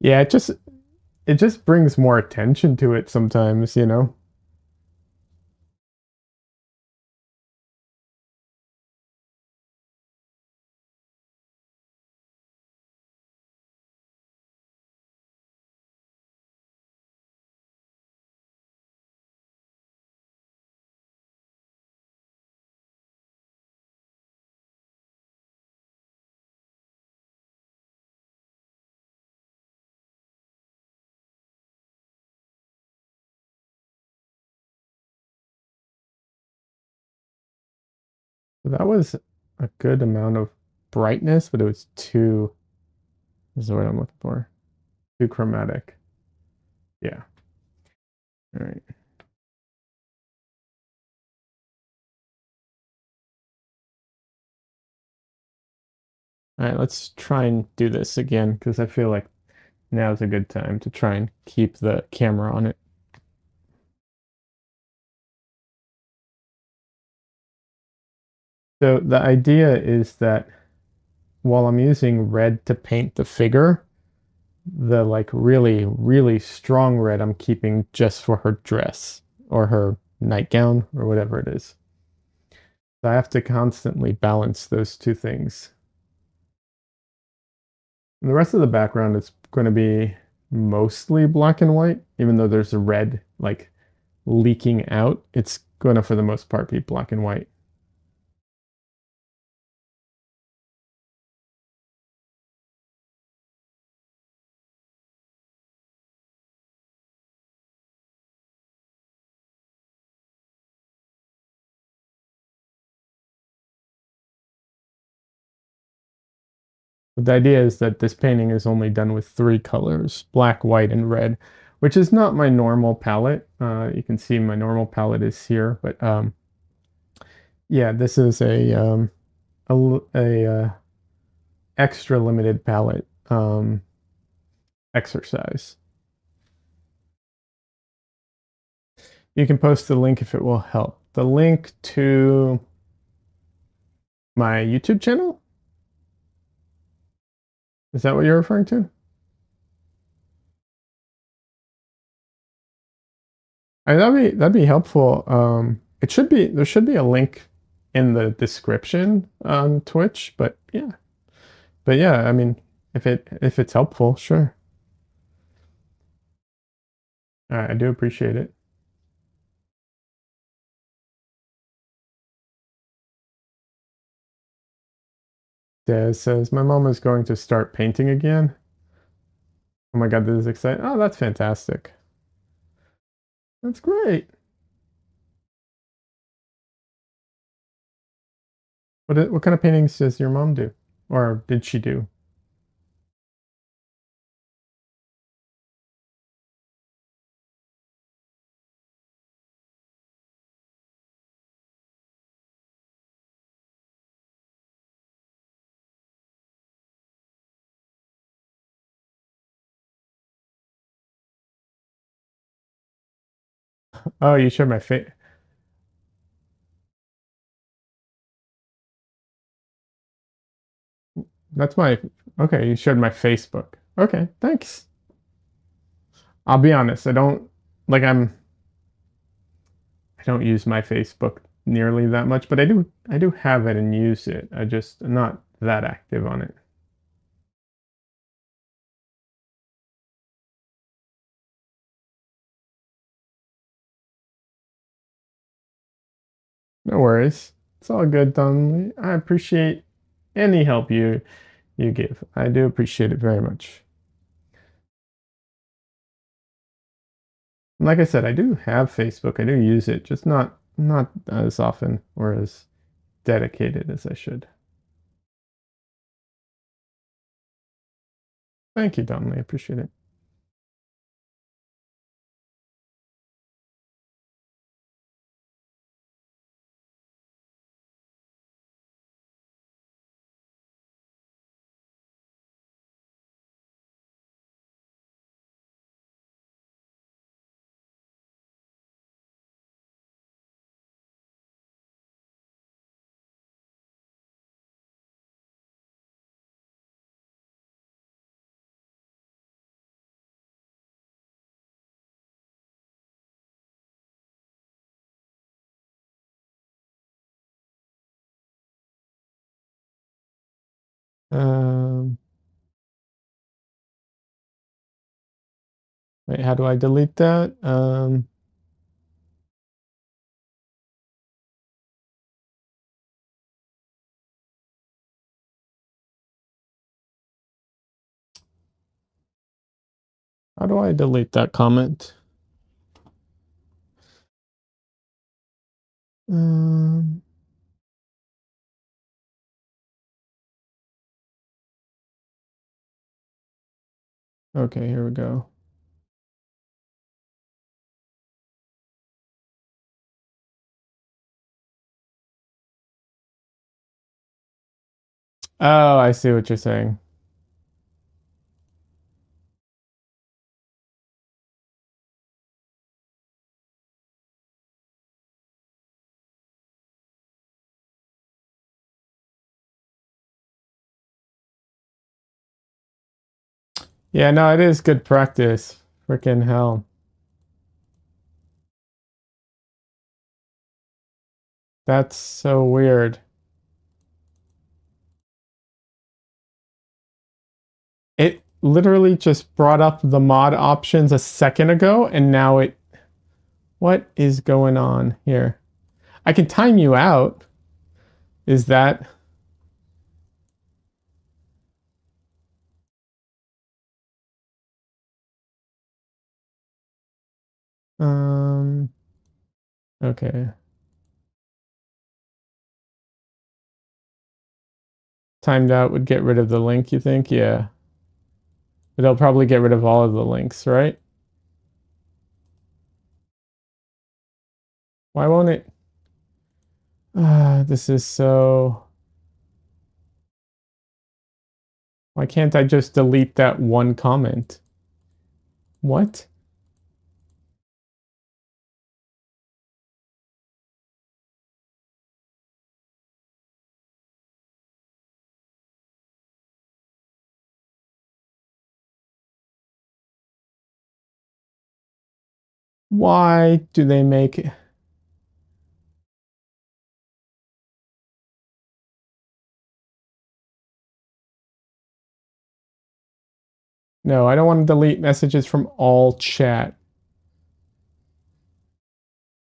yeah, it just brings more attention to it sometimes, you know. That was a good amount of brightness, but it was too, this is what I'm looking for. Too chromatic. Yeah. All right. All right, let's try and do this again because I feel like now's a good time to try and keep the camera on it. So the idea is that while I'm using red to paint the figure, the like really, really strong red I'm keeping just for her dress or her nightgown or whatever it is. So I have to constantly balance those two things. And the rest of the background is going to be mostly black and white, even though there's a red like leaking out. It's going to, for the most part, be black and white. But the idea is that this painting is only done with three colors, black, white, and red, which is not my normal palette. You can see my normal palette is here, but yeah, this is a extra limited palette exercise. You can post the link if it will help. The link to my YouTube channel? Is that what you're referring to? That'd be helpful. It should be there should be a link in the description on Twitch, but yeah, I mean, if it's helpful, sure. I do appreciate it. Des says my mom is going to start painting again. Oh my God, this is exciting! Oh, that's fantastic. That's great. What kind of paintings does your mom do, or did she do? Oh, you showed my face. That's my okay. You showed my Facebook. Okay, thanks. I'll be honest. I don't use my Facebook nearly that much, but I do have it and use it. I just am not that active on it. No worries. It's all good, Donnelly. I appreciate any help you give. I do appreciate it very much. Like I said, I do have Facebook. I do use it, just not as often or as dedicated as I should. Thank you, Donnelly. I appreciate it. Um, Wait, how do I delete that? How do I delete that comment? Um, okay, here we go. Oh, I see what you're saying. Yeah, no, it is good practice. Freaking hell. That's so weird. It literally just brought up the mod options a second ago, and now it... What is going on here? I can time you out. Is that... Um... Okay. Timed out would get rid of the link, you think? Yeah. It'll probably get rid of all of the links, right? Why won't it? This is so... Why can't I just delete that one comment? What? Why do they make it? No, I don't want to delete messages from all chat.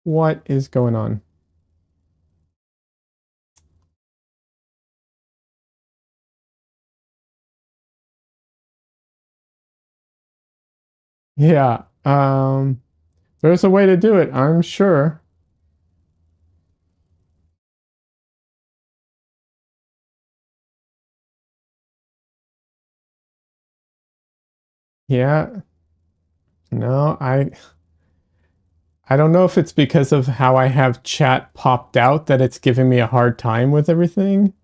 What is going on? Yeah, there's a way to do it, I'm sure. Yeah, no, I don't know if it's because of how I have chat popped out that it's giving me a hard time with everything.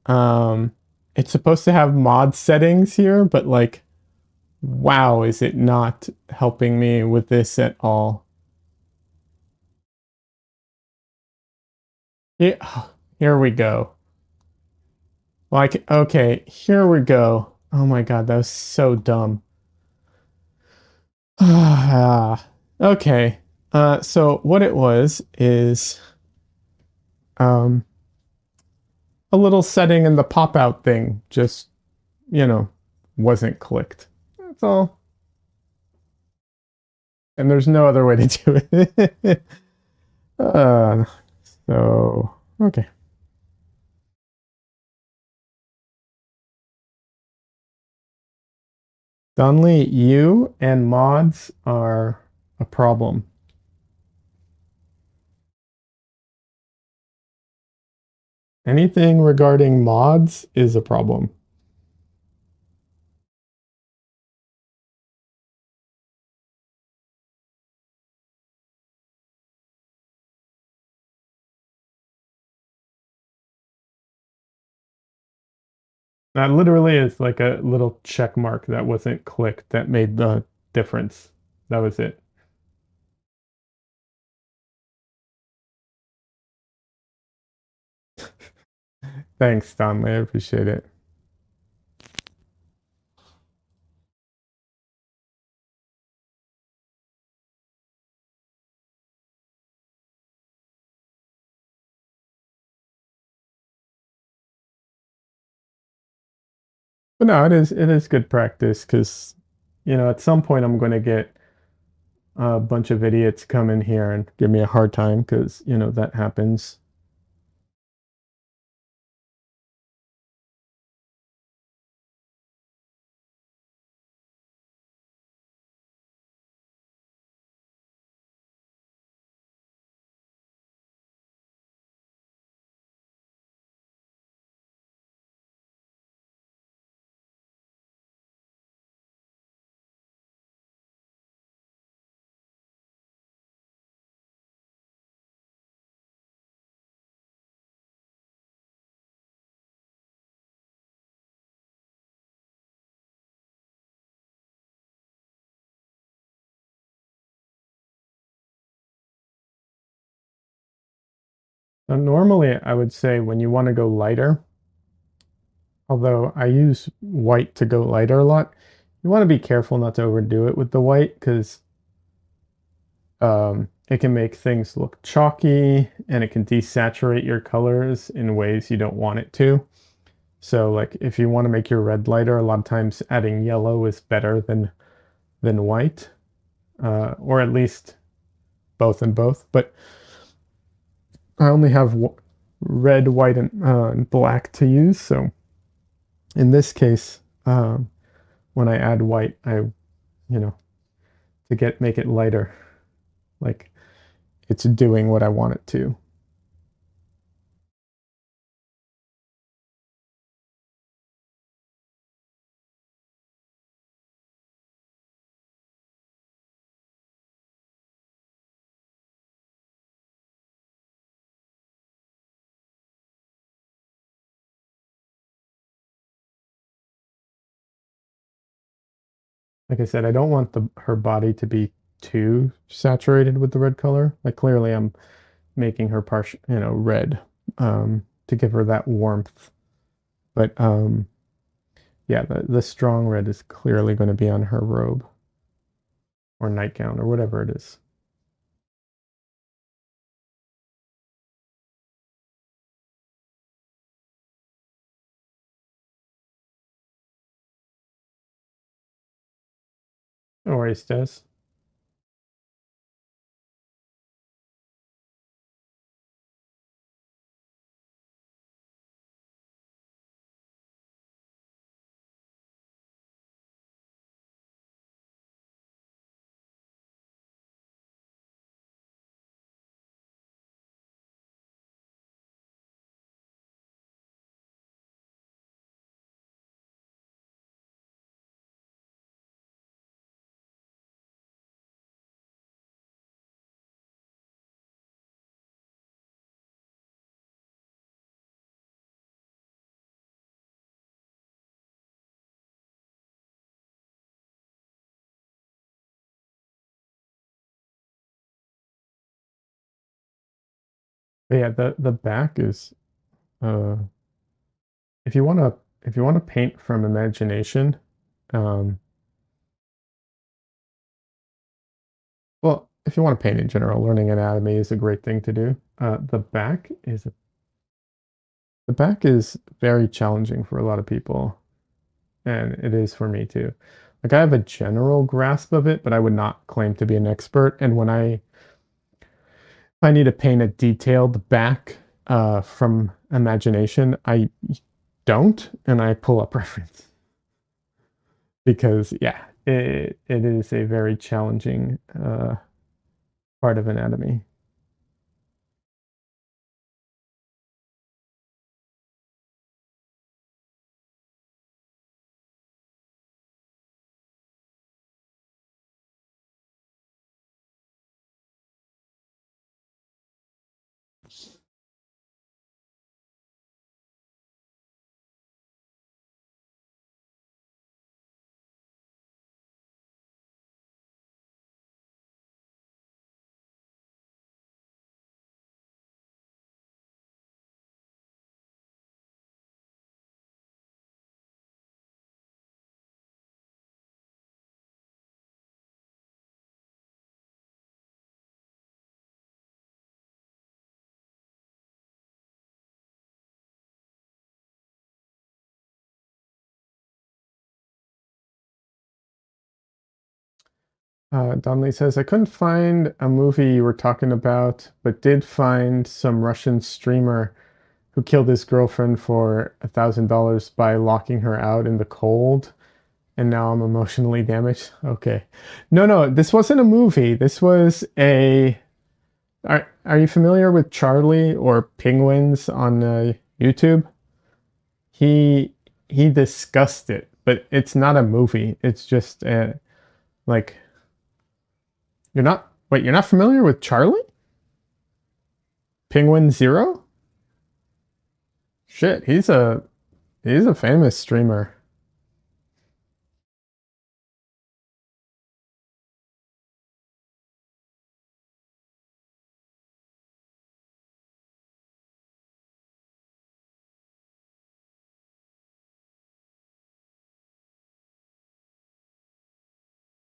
Um, it's supposed to have mod settings here, but like, wow, is it not helping me with this at all? Yeah, here we go. Like, okay, here we go. Oh my god, that was so dumb. Okay. So what it was is um a little setting in the pop out thing just, you know, wasn't clicked. That's all. And there's no other way to do it. uh so okay. Donley, you and mods are a problem. Anything regarding mods is a problem. That literally is like a little check mark that wasn't clicked that made the difference. That was it. Thanks, Donley. I appreciate it. But no, it is good practice because at some point I'm going to get a bunch of idiots come in here and give me a hard time because that happens. Now, normally, I would say when you want to go lighter, although I use white to go lighter a lot, you want to be careful not to overdo it with the white because it can make things look chalky and it can desaturate your colors in ways you don't want it to. So, like, if you want to make your red lighter, a lot of times adding yellow is better than white, or at least both and both. But I only have red, white, and black to use, so in this case, when I add white, you know, to make it lighter, like it's doing what I want it to. Like I said, I don't want her body to be too saturated with the red color. Like clearly, I'm making her partial, red, to give her that warmth. But yeah, the strong red is clearly going to be on her robe or nightgown or whatever it is. No worries, Des. But yeah, the back is uh if you want to paint from imagination, um well, if you want to paint in general, learning anatomy is a great thing to do. The back is very challenging for a lot of people, and it is for me too. Like I have a general grasp of it, but I would not claim to be an expert. And when I need to paint a detailed back from imagination, I don't, and I pull up reference. because yeah, it is a very challenging part of anatomy. Donley says, I couldn't find a movie you were talking about, but did find some Russian streamer who killed his girlfriend for $1,000 by locking her out in the cold. And now I'm emotionally damaged. Okay. No, this wasn't a movie. This was a. Are you familiar with Charlie or Penguins on YouTube? He he discussed it, but it's not a movie. It's just like you're not. Wait, you're not familiar with Charlie? Penguin Zero? Shit, he's a famous streamer.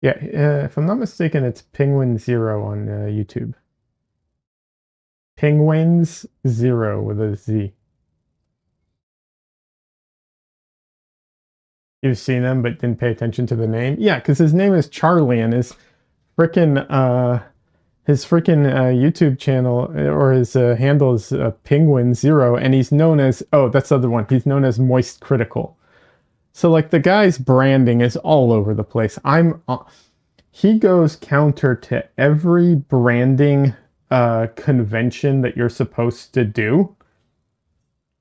Yeah, if I'm not mistaken, it's Penguin Zero on YouTube. Penguins Zero with a Z. You've seen him but didn't pay attention to the name? Yeah, because his name is Charlie and freaking his freaking YouTube channel or his handle is Penguin Zero, and he's known as that's the other one. He's known as Moist Critical. So like the guy's branding is all over the place. He goes counter to every branding convention that you're supposed to do.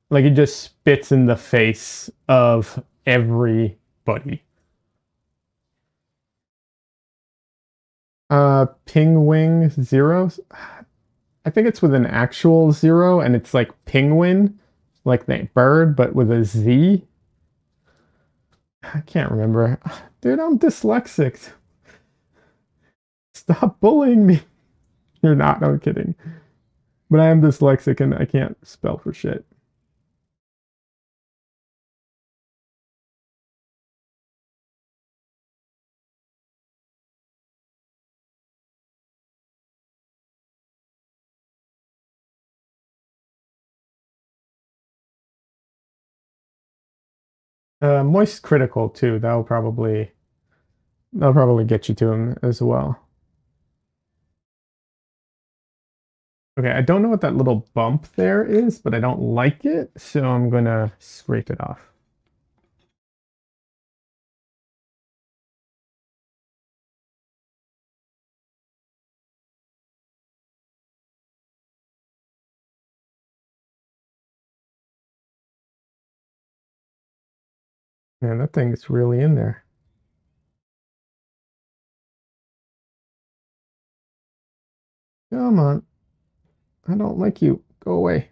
Like he just spits in the face of everybody. Pingwing Zero. I think it's with an actual zero, and it's like penguin, like the bird, but with a Z. I can't remember. Dude, I'm dyslexic. Stop bullying me. You're not. I'm kidding. But I am dyslexic and I can't spell for shit. Moist Critical too. That'll probably get you to him as well. Okay, I don't know what that little bump there is, but I don't like it, so I'm gonna scrape it off. Man, that thing is really in there. Come on. I don't like you. Go away.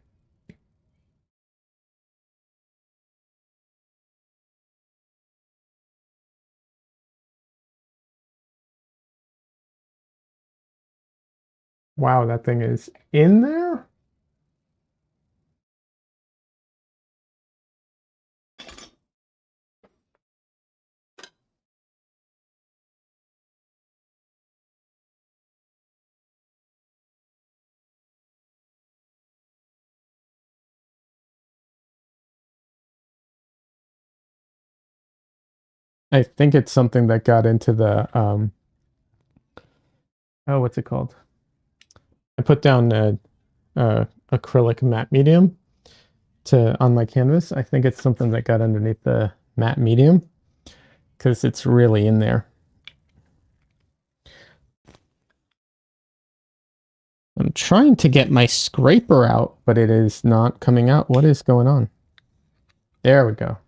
Wow, that thing is in there? I think it's something that got into the what's it called? I put down acrylic matte medium to on my canvas. I think it's something that got underneath the matte medium, because it's really in there. I'm trying to get my scraper out, but it is not coming out. What is going on? There we go.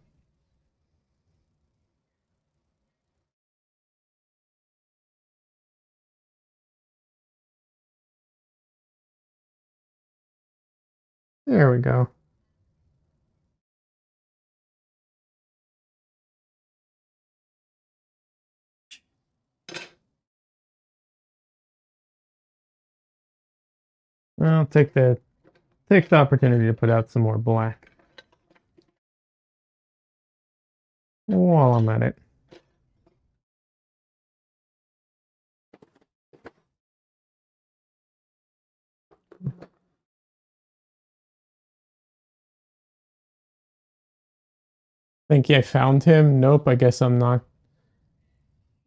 There we go. I'll take the opportunity to put out some more black while I'm at it. Think I found him? Nope, I guess I'm not.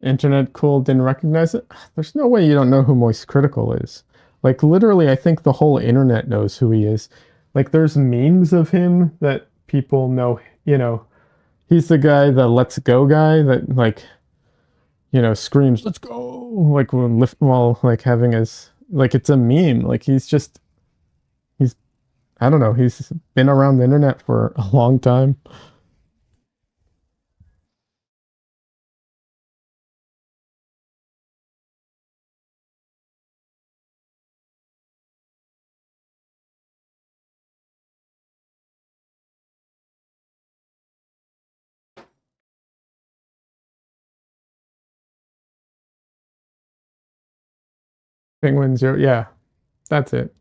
Internet cool, didn't recognize it? There's no way you don't know who Moist Critical is. Like, literally, I think the whole internet knows who he is. Like, there's memes of him that people know, you know. He's the guy, the let's go guy that, like, you know, screams, let's go! Like, while, like, having his, like, it's a meme. Like, he's, I don't know, he's been around the internet for a long time. Penguin Zero, yeah, that's it.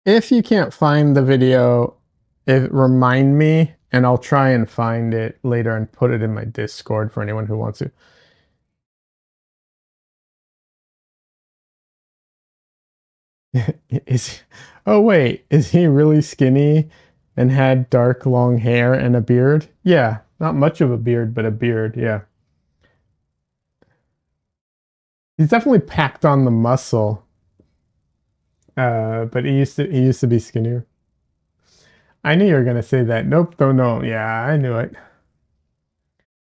If you can't find the video, remind me and I'll try and find it later and put it in my Discord for anyone who wants to. Is oh wait, is he really skinny and had dark long hair and a beard? Yeah, not much of a beard, but a beard, yeah. He's definitely packed on the muscle. But he used to be skinnier. I knew you were gonna say that. Nope, don't know. Yeah, I knew it.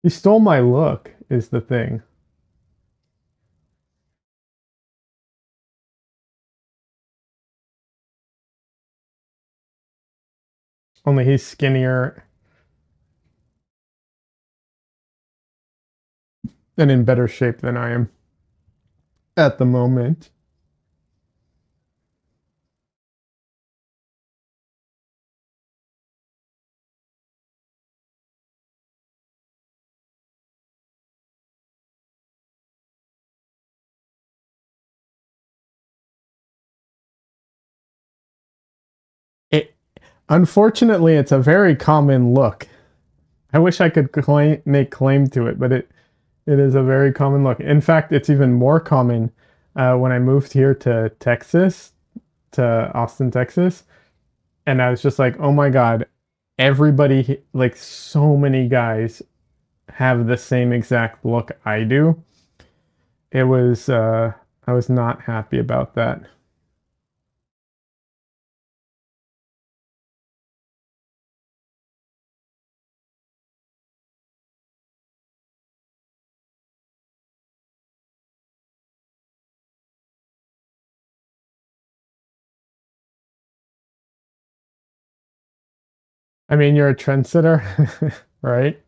You stole my look, is the thing. Only he's skinnier and in better shape than I am at the moment. It unfortunately it's a very common look. I wish I could make claim to it, but it is a very common look. In fact, it's even more common when I moved here to Texas, to Austin, Texas, and I was just like, oh my god, everybody, like so many guys, have the same exact look I do. It was I was not happy about that. I mean, you're a trendsetter, right?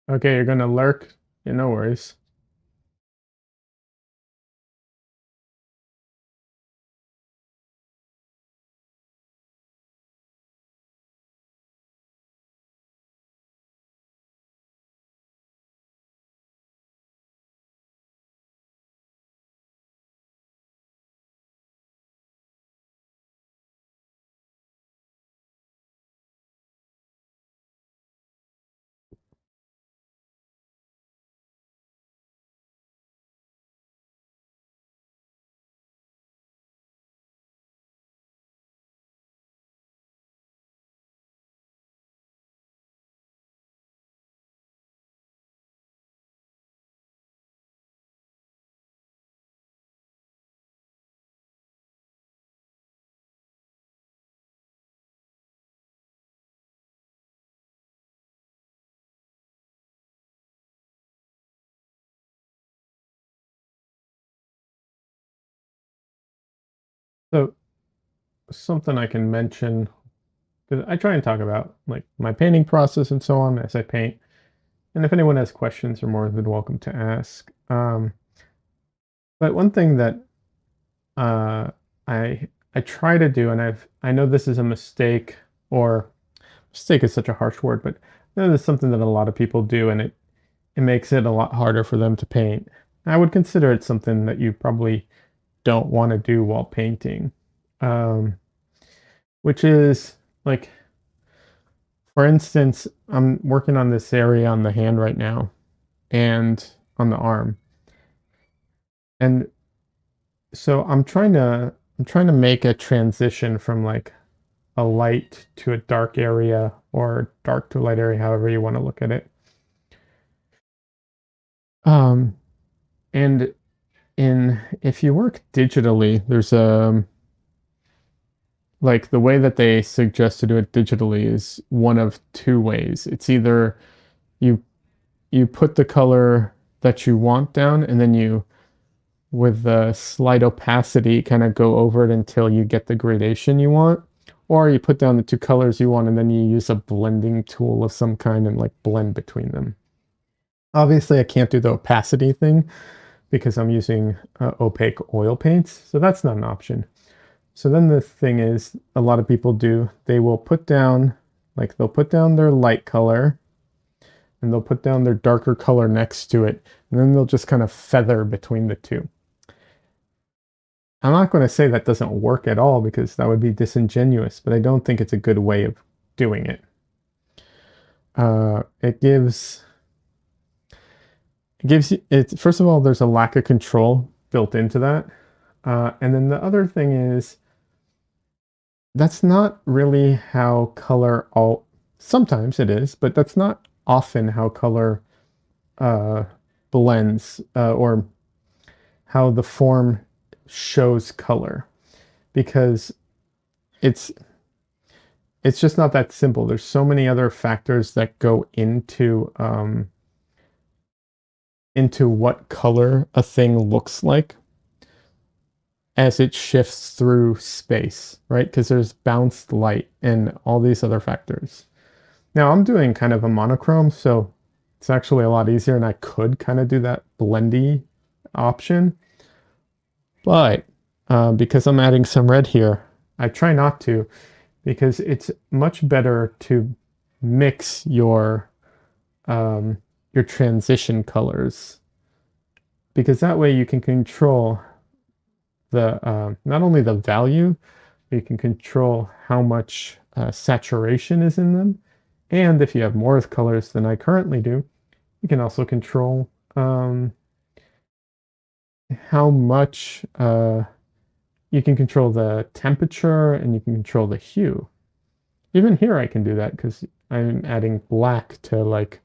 Okay, you're gonna lurk? Yeah, no worries. So something I can mention, because I try and talk about like my painting process and so on as I paint. And if anyone has questions, you're more than welcome to ask. But one thing that uh, I try to do, and I know this is a mistake, or mistake is such a harsh word, but I know this is something that a lot of people do, and it makes it a lot harder for them to paint. I would consider it something that you probably don't want to do while painting, um, which is like, for instance, I'm working on this area on the hand right now and on the arm, and so I'm trying to make a transition from like a light to a dark area or dark to light area, however you want to look at it. Um, and in if you work digitally, there's like the way that they suggest to do it digitally is one of two ways. It's either you you put the color that you want down and then you with the slight opacity kind of go over it until you get the gradation you want, or you put down the two colors you want and then you use a blending tool of some kind and like blend between them. Obviously I can't do the opacity thing because I'm using opaque oil paints, so that's not an option. So then the thing is, a lot of people do, they will put down, like they'll put down their light color and they'll put down their darker color next to it, and then they'll just kind of feather between the two. I'm not going to say that doesn't work at all because that would be disingenuous, but I don't think it's a good way of doing it. It gives you, it, first of all, there's a lack of control built into that. And then the other thing is, that's not really how color all, sometimes it is, but that's not often how color uh, blends or how the form shows color because it's it's just not that simple. There's so many other factors that go into what color a thing looks like as it shifts through space, right? Because there's bounced light and all these other factors. Now I'm doing kind of a monochrome, so it's actually a lot easier and I could kind of do that blendy option. But because I'm adding some red here, I try not to because it's much better to mix your transition colors because that way you can control the not only the value, but you can control how much saturation is in them. And if you have more colors than I currently do, you can also control how much you can control the temperature and you can control the hue. Even here I can do that because I'm adding black to like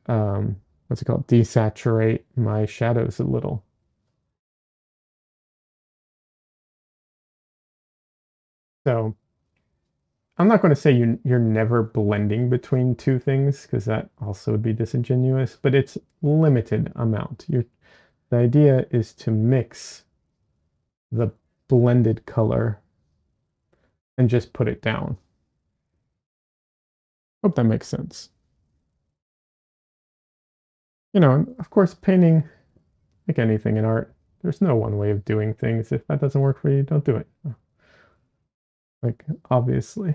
what's it called? Desaturate my shadows a little. So I'm not going to say you're never blending between two things because that also would be disingenuous, but it's limited amount. The idea is to mix the blended color and just put it down. Hope that makes sense. You know, and of course, painting, like anything in art, there's no one way of doing things. If that doesn't work for you, don't do it. Like, obviously.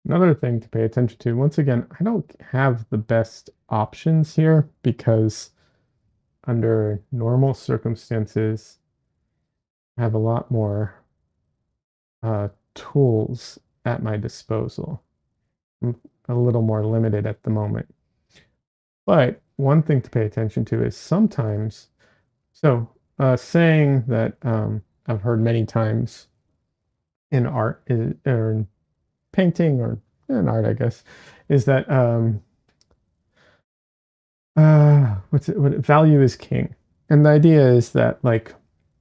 Another thing to pay attention to, once again, I don't have the best options here because under normal circumstances, I have a lot more tools at my disposal. I'm a little more limited at the moment. But one thing to pay attention to is sometimes, so saying that I've heard many times in art or in painting or in art, I guess, is that what's it? What value is king, and the idea is that like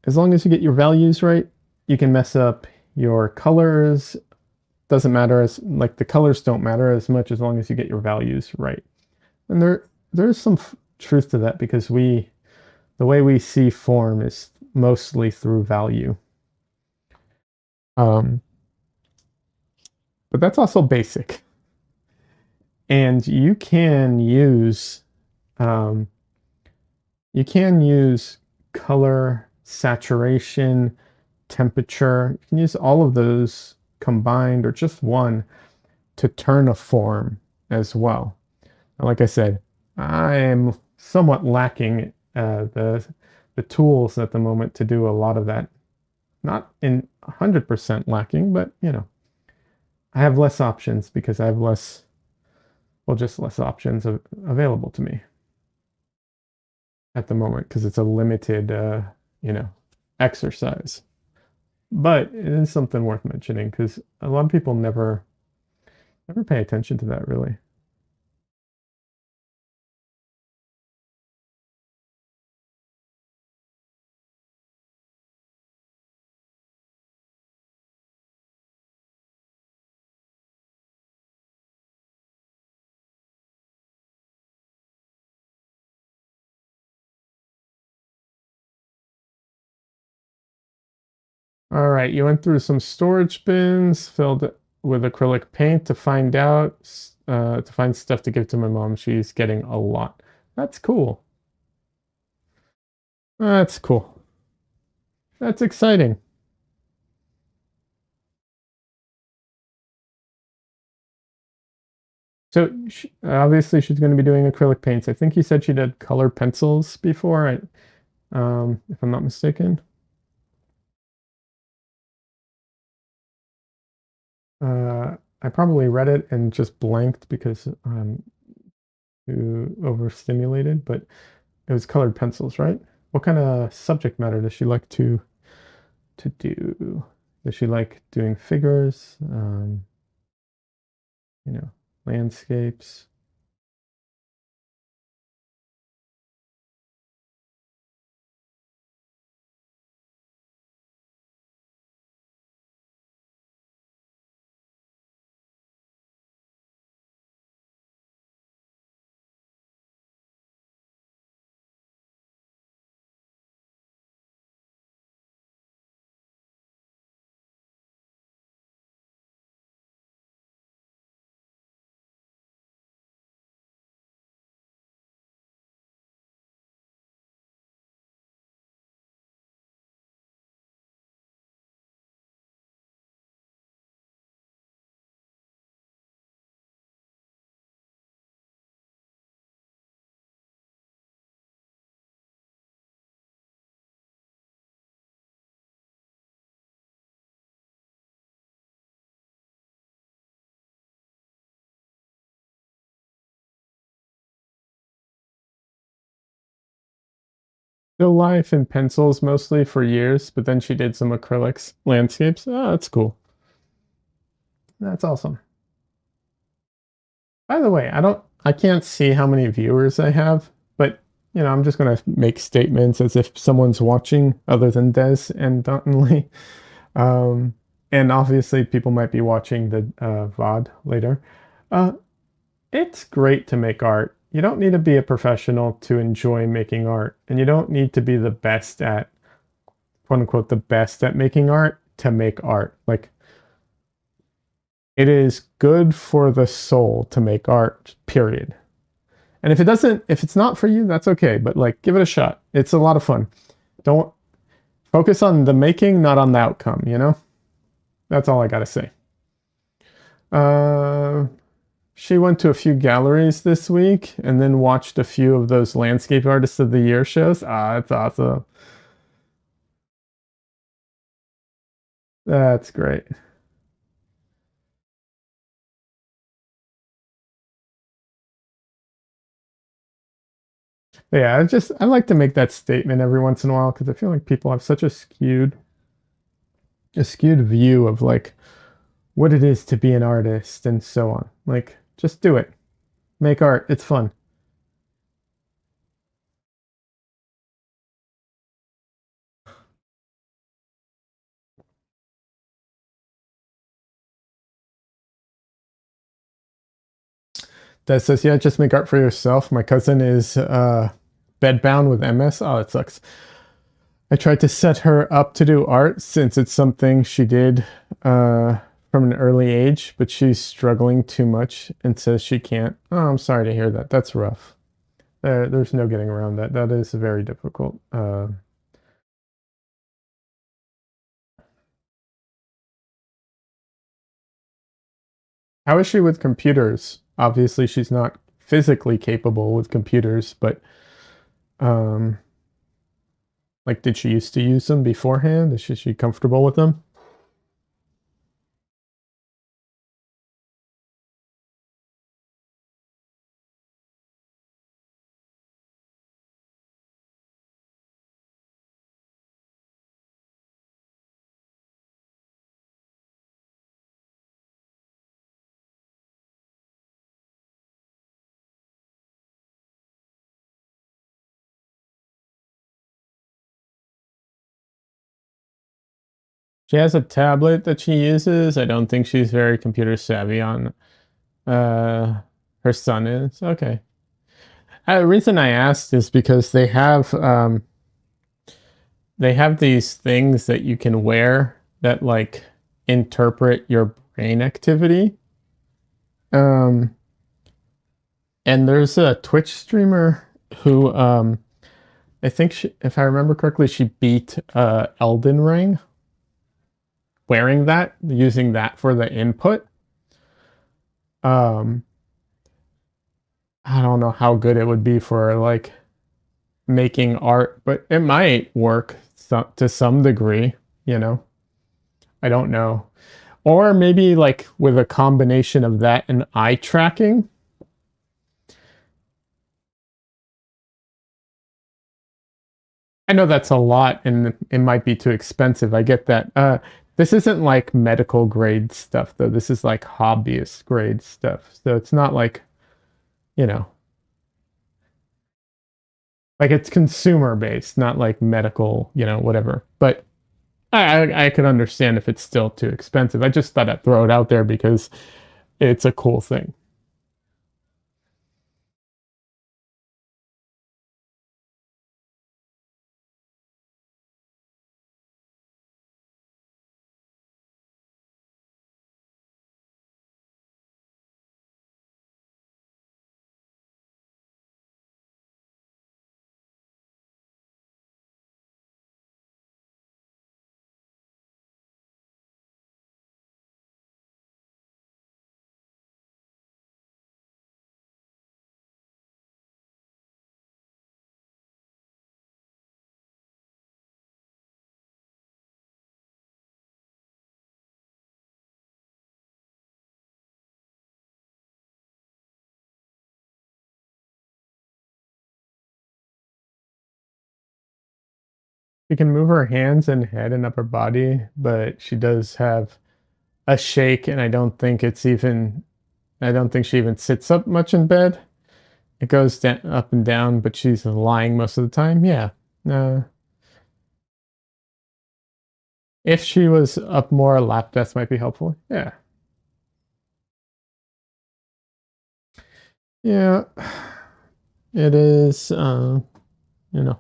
as long as you get your values right, you can mess up your colors. Doesn't matter as like the colors don't matter as much as long as you get your values right. And there's some truth to that because the way we see form is mostly through value. Um, but that's also basic. And um, you can use color, saturation, temperature. You can use all of those combined or just one to turn a form as well. Like I said, I am somewhat lacking the tools at the moment to do a lot of that. Not in 100% lacking, but you know, I have less options because I have less, well, just less options available to me at the moment because it's a limited, you know, exercise. But it is something worth mentioning because a lot of people never pay attention to that really. All right, you went through some storage bins filled with acrylic paint to find to find stuff to give to my mom. She's getting a lot. That's cool. That's cool. That's exciting. So obviously she's going to be doing acrylic paints. I think you said she did colored pencils before, if I'm not mistaken. I probably read it and just blanked because I'm too overstimulated, but it was colored pencils, right? What kind of subject matter does she like to do? Does she like doing figures? You know, landscapes? Still life and pencils mostly for years, but then she did some acrylics, landscapes. Oh, that's cool. That's awesome. By the way, I can't see how many viewers I have, but I'm just gonna make statements as if someone's watching other than Des and Dalton Lee. Um, and obviously people might be watching the VOD later. Uh, it's great to make art. You don't need to be a professional to enjoy making art, and you don't need to be the best at, quote unquote, the best at making art to make art. Like, it is good for the soul to make art, period. And if it's not for you, that's okay, but like, give it a shot. It's a lot of fun. Don't focus on the making, not on the outcome, you know? That's all I gotta say. Uh, she went to a few galleries this week and then watched a few of those Landscape Artist of the Year shows. Ah, that's awesome. That's great. Yeah, I like to make that statement every once in a while because I feel like people have such a skewed view of like what it is to be an artist and so on. Like, just do it. Make art. It's fun. That says, yeah, just make art for yourself. My cousin is bedbound with MS. Oh, it sucks. I tried to set her up to do art since it's something she did uh, from an early age, but she's struggling too much and says she can't. Oh, I'm sorry to hear that. That's rough. There's no getting around that. That is very difficult. How is she with computers? Obviously, she's not physically capable with computers, but um, like, did she used to use them beforehand? Is she comfortable with them? She has a tablet that she uses. I don't think she's very computer savvy on. Uh, Her son is okay. The reason I asked is because they have these things that you can wear that like interpret your brain activity. Um, and there's a Twitch streamer who I think if I remember correctly, she beat Elden Ring wearing that, using that for the input. Um, I don't know how good it would be for like making art, but it might work to some degree, you know. I don't know. Or maybe like with a combination of that and eye tracking. I know that's a lot and it might be too expensive. I get that. This isn't like medical grade stuff though. This is like hobbyist grade stuff. So it's not like, you know, like it's consumer based, not like medical, whatever. But I could understand if it's still too expensive. I just thought I'd throw it out there because it's a cool thing. She can move her hands and head and upper body, but she does have a shake, and I don't think she even sits up much in bed. It goes up and down, but she's lying most of the time. Yeah. Uh, if she was up more, lap death might be helpful. Yeah. Yeah. It is, you know,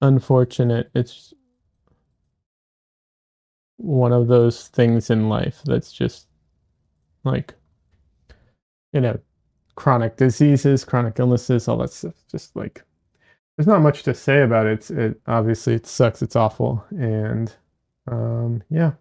unfortunate. It's one of those things in life that's just like, you know, chronic diseases, chronic illnesses, all that stuff. Just like there's not much to say about it. It obviously it sucks. It's awful, and yeah.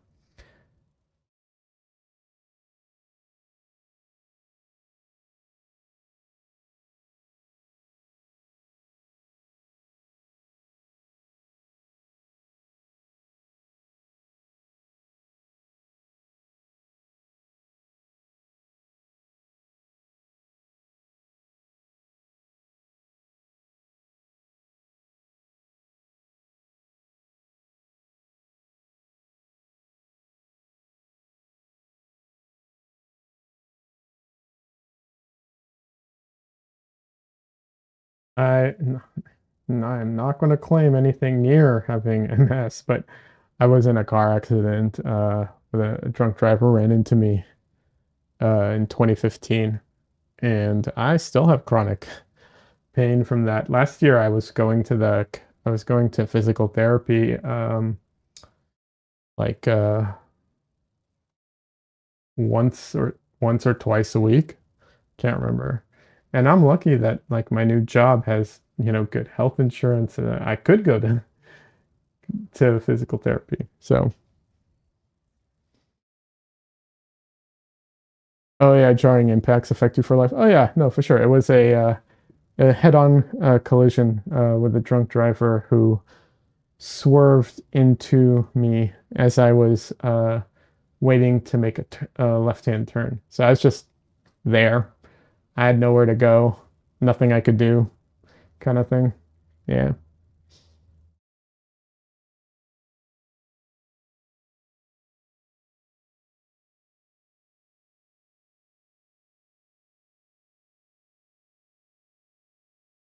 I I'm not going to claim anything near having MS, but I was in a car accident. Where a drunk driver ran into me in 2015, and I still have chronic pain from that. Last year, I was going to physical therapy, like once or twice a week. Can't remember. And I'm lucky that like my new job has good health insurance. I could go to physical therapy. So, oh yeah, jarring impacts affect you for life. Oh yeah, no, for sure. It was a head-on collision with a drunk driver who swerved into me as I was waiting to make a left-hand turn. So I was just there. I had nowhere to go, nothing I could do, kind of thing. Yeah.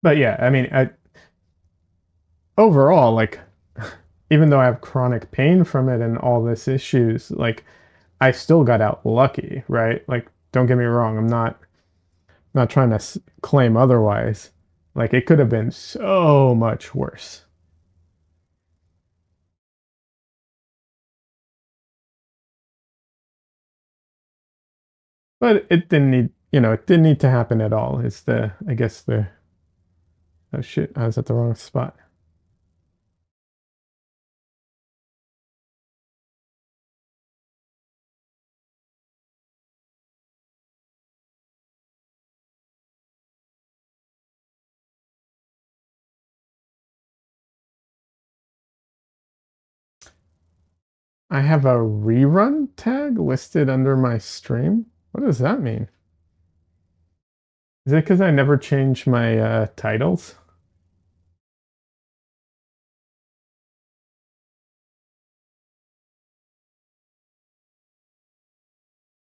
But yeah, I mean, overall, like, even though I have chronic pain from it and all this issues, like, I still got out lucky, right? Like, don't get me wrong, I'm not trying to claim otherwise. Like, it could have been so much worse. But it didn't need, it didn't need to happen at all. It's I guess oh shit, I was at the wrong spot. I have a rerun tag listed under my stream. What does that mean? Is it because I never changed my titles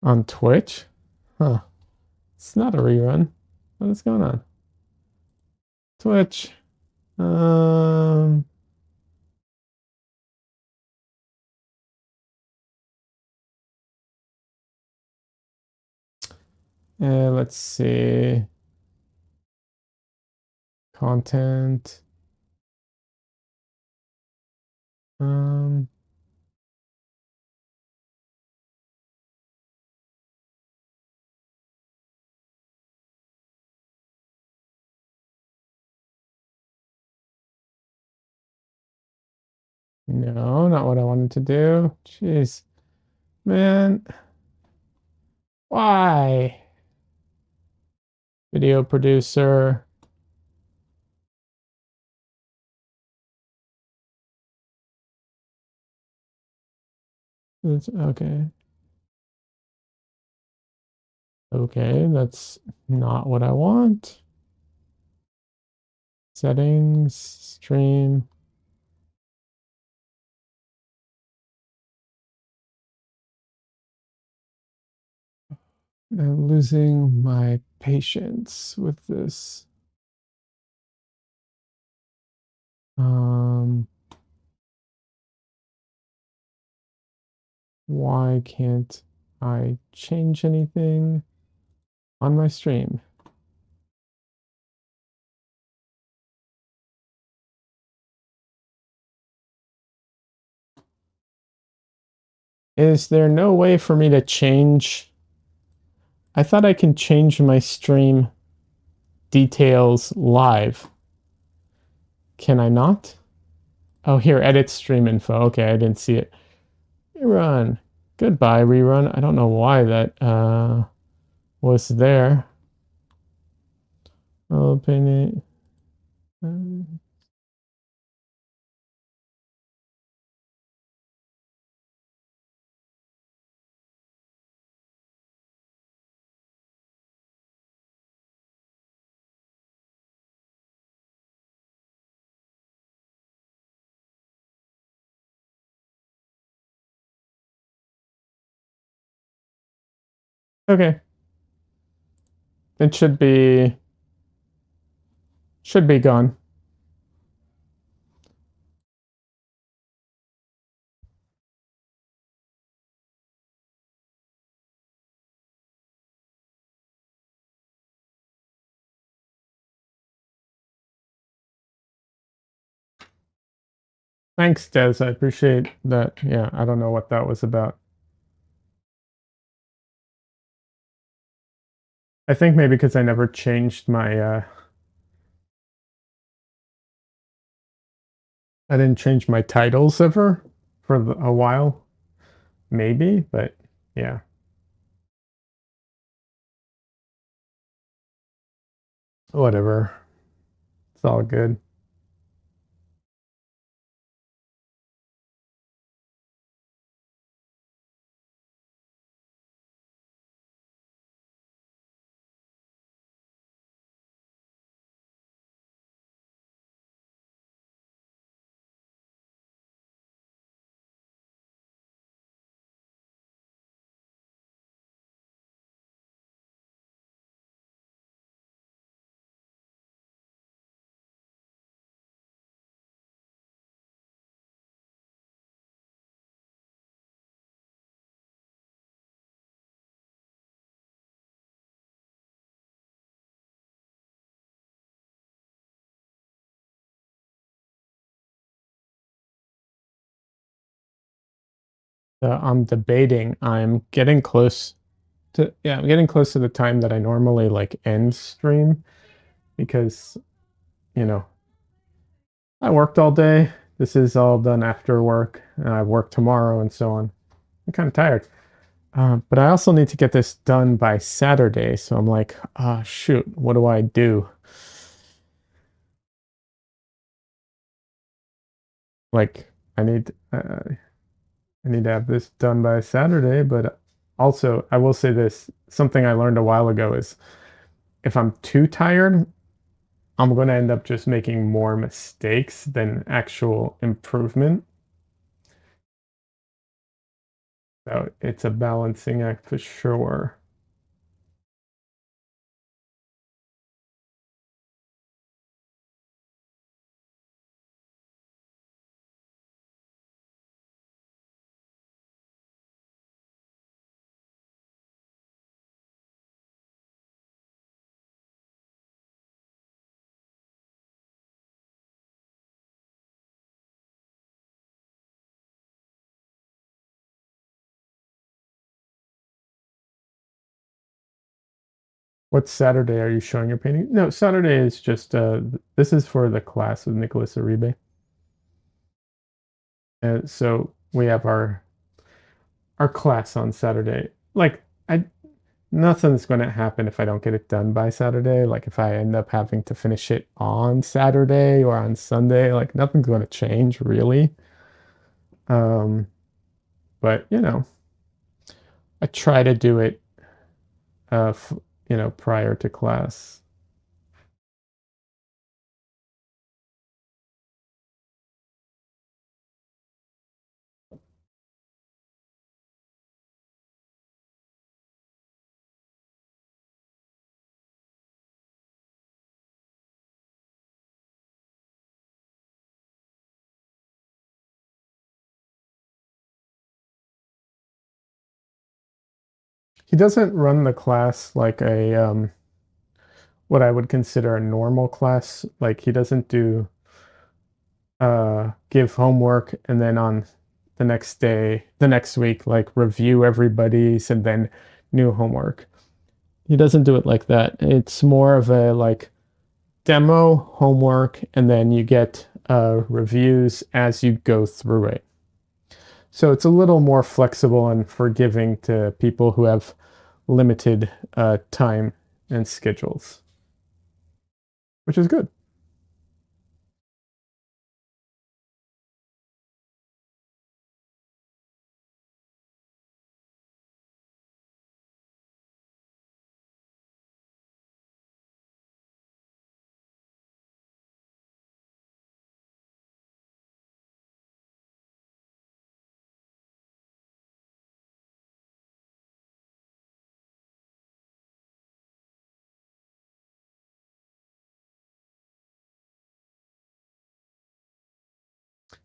on Twitch? Huh. It's not a rerun. What is going on? Twitch. Um, let's see. Content. Um, no, not what I wanted to do. Jeez, man, why? Video producer. It's, okay. Okay, that's not what I want. Settings, stream. I'm losing my patience with this. Why can't I change anything on my stream? Is there no way for me to change? I thought I can change my stream details live. Can I not? Oh, here, edit stream info. Okay, I didn't see it. Rerun. Goodbye, rerun. I don't know why that was there. Open it. Okay. It should be gone. Thanks, Des. I appreciate that. Yeah, I don't know what that was about. I think maybe because I never changed my I didn't change my titles ever for a while. Maybe, but yeah. Whatever. It's all good. I'm debating. I'm getting close to yeah, I'm getting close to the time that I normally like end stream because, you know, I worked all day. This is all done after work, and I work tomorrow and so on. I'm kind of tired. But I also need to get this done by Saturday, so I'm like, ah, shoot, what do I do? Like, I need to have this done by Saturday, but also I will say this, something I learned a while ago is if I'm too tired, I'm going to end up just making more mistakes than actual improvement. So it's a balancing act for sure. What Saturday are you showing your painting? No, Saturday is just this is for the class with Nicholas Uribe. So we have our class on Saturday. Like I nothing's going to happen if I don't get it done by Saturday. Like if I end up having to finish it on Saturday or on Sunday, like nothing's going to change really. Um, but you know, I try to do it, you know, prior to class. he doesn't run the class like a what I would consider a normal class. Like he doesn't do give homework and then on the next day, the next week, like review everybody's and then new homework. He doesn't do it like that. It's more of a like demo homework and then you get reviews as you go through it. So it's a little more flexible and forgiving to people who have limited time and schedules, which is good.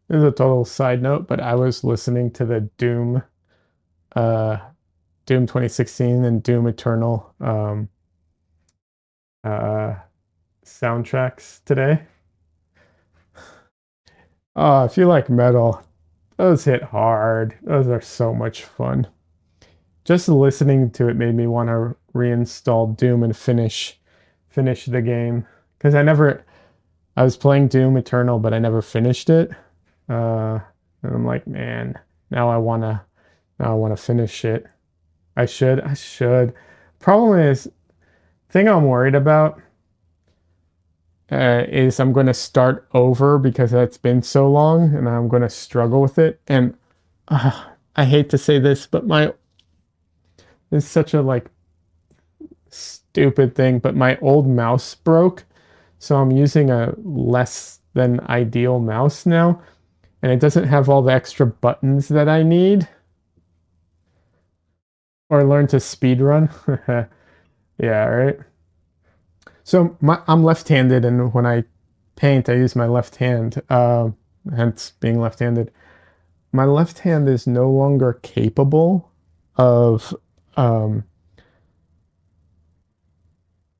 This is a total side note, but I was listening to the uh, Doom 2016 and Doom Eternal uh, soundtracks today. Oh, if you like metal, those hit hard. Those are so much fun. Just listening to it made me want to reinstall Doom and finish the game because I was playing Doom Eternal, but I never finished it. And I'm like, man, now I wanna now I wanna finish it. I should. Problem is, thing I'm worried about is I'm going to start over because it's been so long and I'm going to struggle with it. And I hate to say this, but it's such a like stupid thing, but my old mouse broke. So I'm using a less than ideal mouse now, and it doesn't have all the extra buttons that I need or learn to speed run. Yeah, right. So I'm left-handed, and when I paint, I use my left hand, hence being left-handed. My left hand is no longer capable of, um,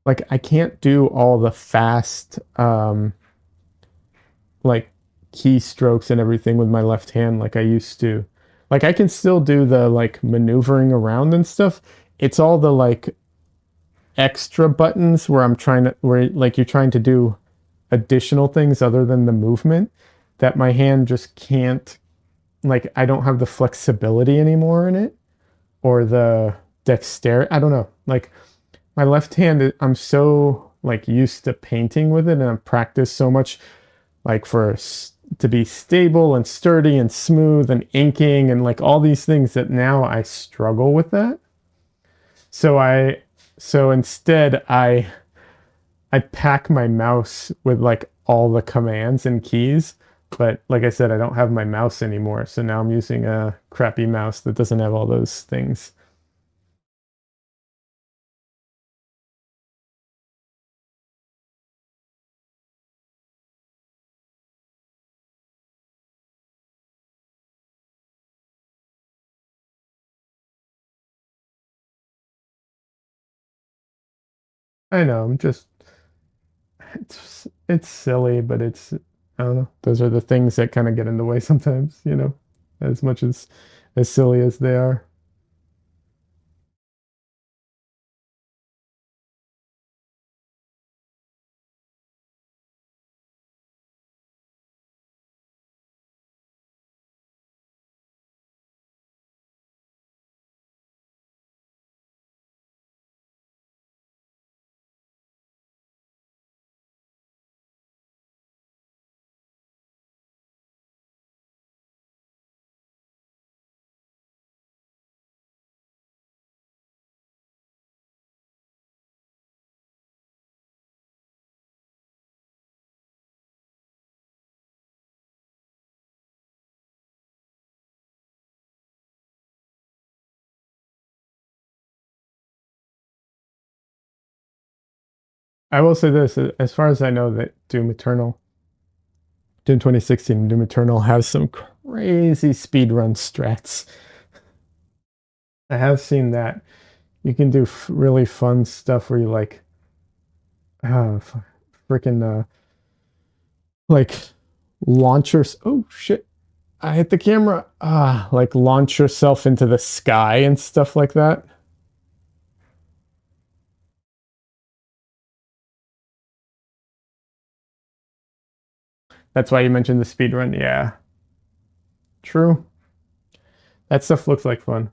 like, I can't do all the fast, like, keystrokes and everything with my left hand like I used to. Like, I can still do the, like, maneuvering around and stuff. It's all the, like, extra buttons where like you're trying to do additional things other than the movement that my hand just can't, like I don't have the flexibility anymore in it or the dexterity. I don't know. Like my left hand, I'm so like used to painting with it and I've practiced so much like to be stable and sturdy and smooth and inking and like all these things that now I struggle with that. So instead I pack my mouse with like all the commands and keys. But like I said, I don't have my mouse anymore. So now I'm using a crappy mouse that doesn't have all those things. I know, it's silly, but I don't know. Those are the things that kind of get in the way sometimes, as much as silly as they are. I will say this, as far as I know, that Doom 2016 and Doom Eternal has some crazy speedrun strats. I have seen that. You can do really fun stuff where you like, freaking, like launch your, oh shit, I hit the camera. Like launch yourself into the sky and stuff like that. That's why you mentioned the speed run. Yeah, true. That stuff looks like fun.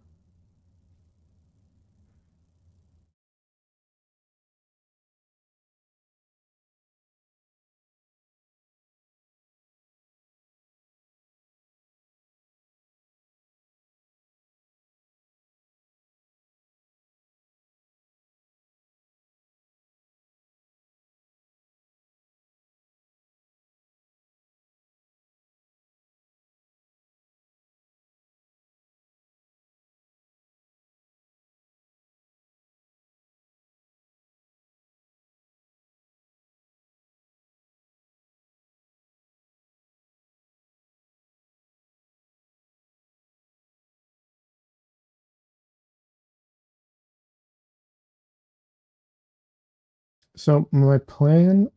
So my plan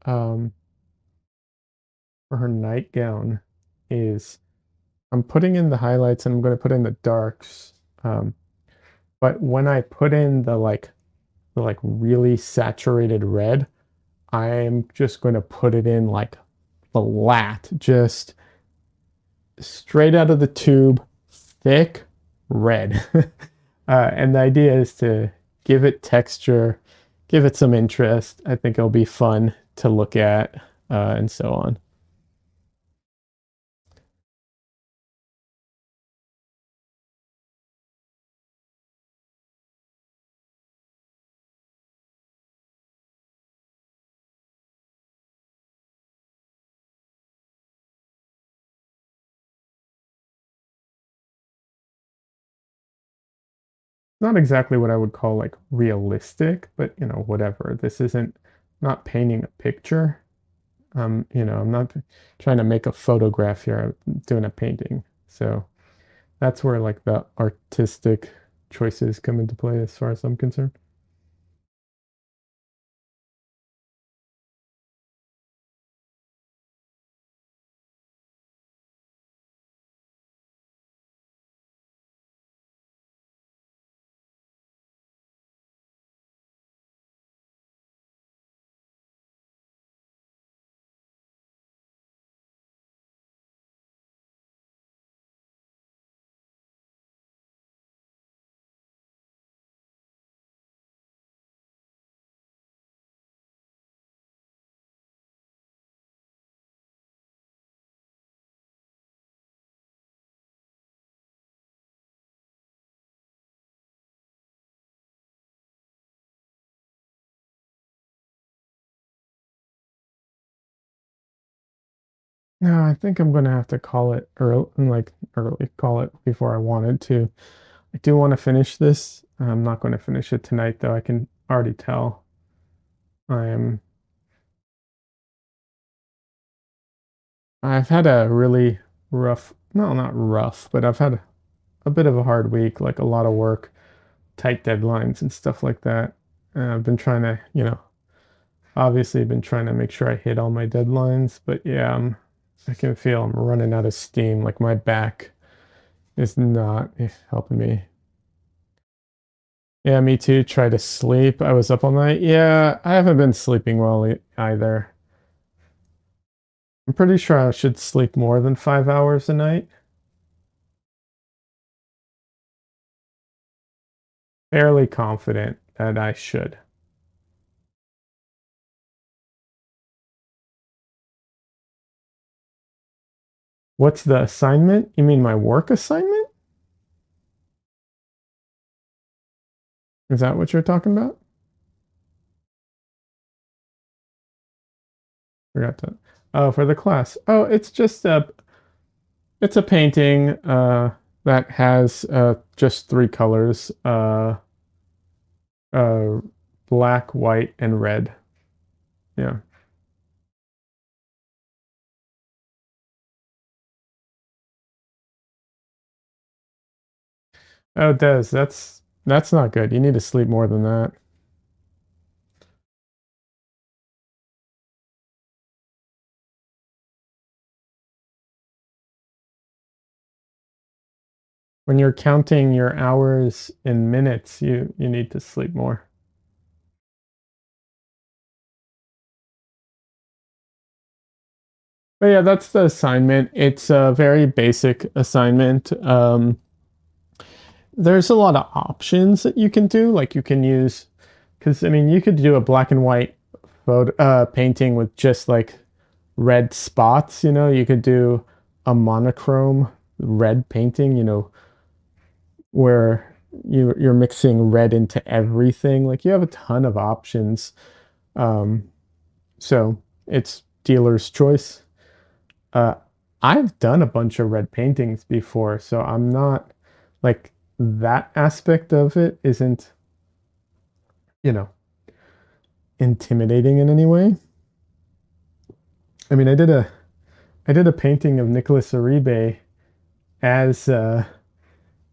um for her nightgown is I'm putting in the highlights and I'm going to put in the darks. Um, but when I put in the like really saturated red, I'm just going to put it in like flat, just straight out of the tube, thick red. And the idea is to give it texture, give it some interest. I think it'll be fun to look at, and so on. Not exactly what I would call like realistic, but whatever. This isn't not painting a picture. I'm not trying to make a photograph here. I'm doing a painting. So that's where like the artistic choices come into play as far as I'm concerned. No, I think I'm gonna have to call it early, call it before I wanted to. I do want to finish this. I'm not going to finish it tonight though. I can already tell. I'm I've had a really rough, no, not rough, but I've had a bit of a hard week, like a lot of work, tight deadlines and stuff like that. I've been trying to, obviously been trying to make sure I hit all my deadlines, but yeah, I can feel I'm running out of steam. Like my back is not helping me. Yeah, me too. Try to sleep. I was up all night. Yeah, I haven't been sleeping well either. I'm pretty sure I should sleep more than 5 hours a night. Fairly confident that I should. What's the assignment? You mean my work assignment? Is that what you're talking about? Forgot to. Oh, for the class. Oh, it's a painting that has just three colors, uh black, white, and red. Yeah. Oh, it does. That's That's not good. You need to sleep more than that. When you're counting your hours in minutes, you need to sleep more. But yeah, that's the assignment. It's a very basic assignment. There's a lot of options that you can do. Like you can use, because I mean, you could do a black and white photo painting with just like red spots. You know, you could do a monochrome red painting. You know, where you're mixing red into everything. Like you have a ton of options. Um, so it's dealer's choice. Uh, I've done a bunch of red paintings before, so I'm not like that aspect of it isn't, you know, intimidating in any way. I mean, I did a painting of Nicholas Uribe as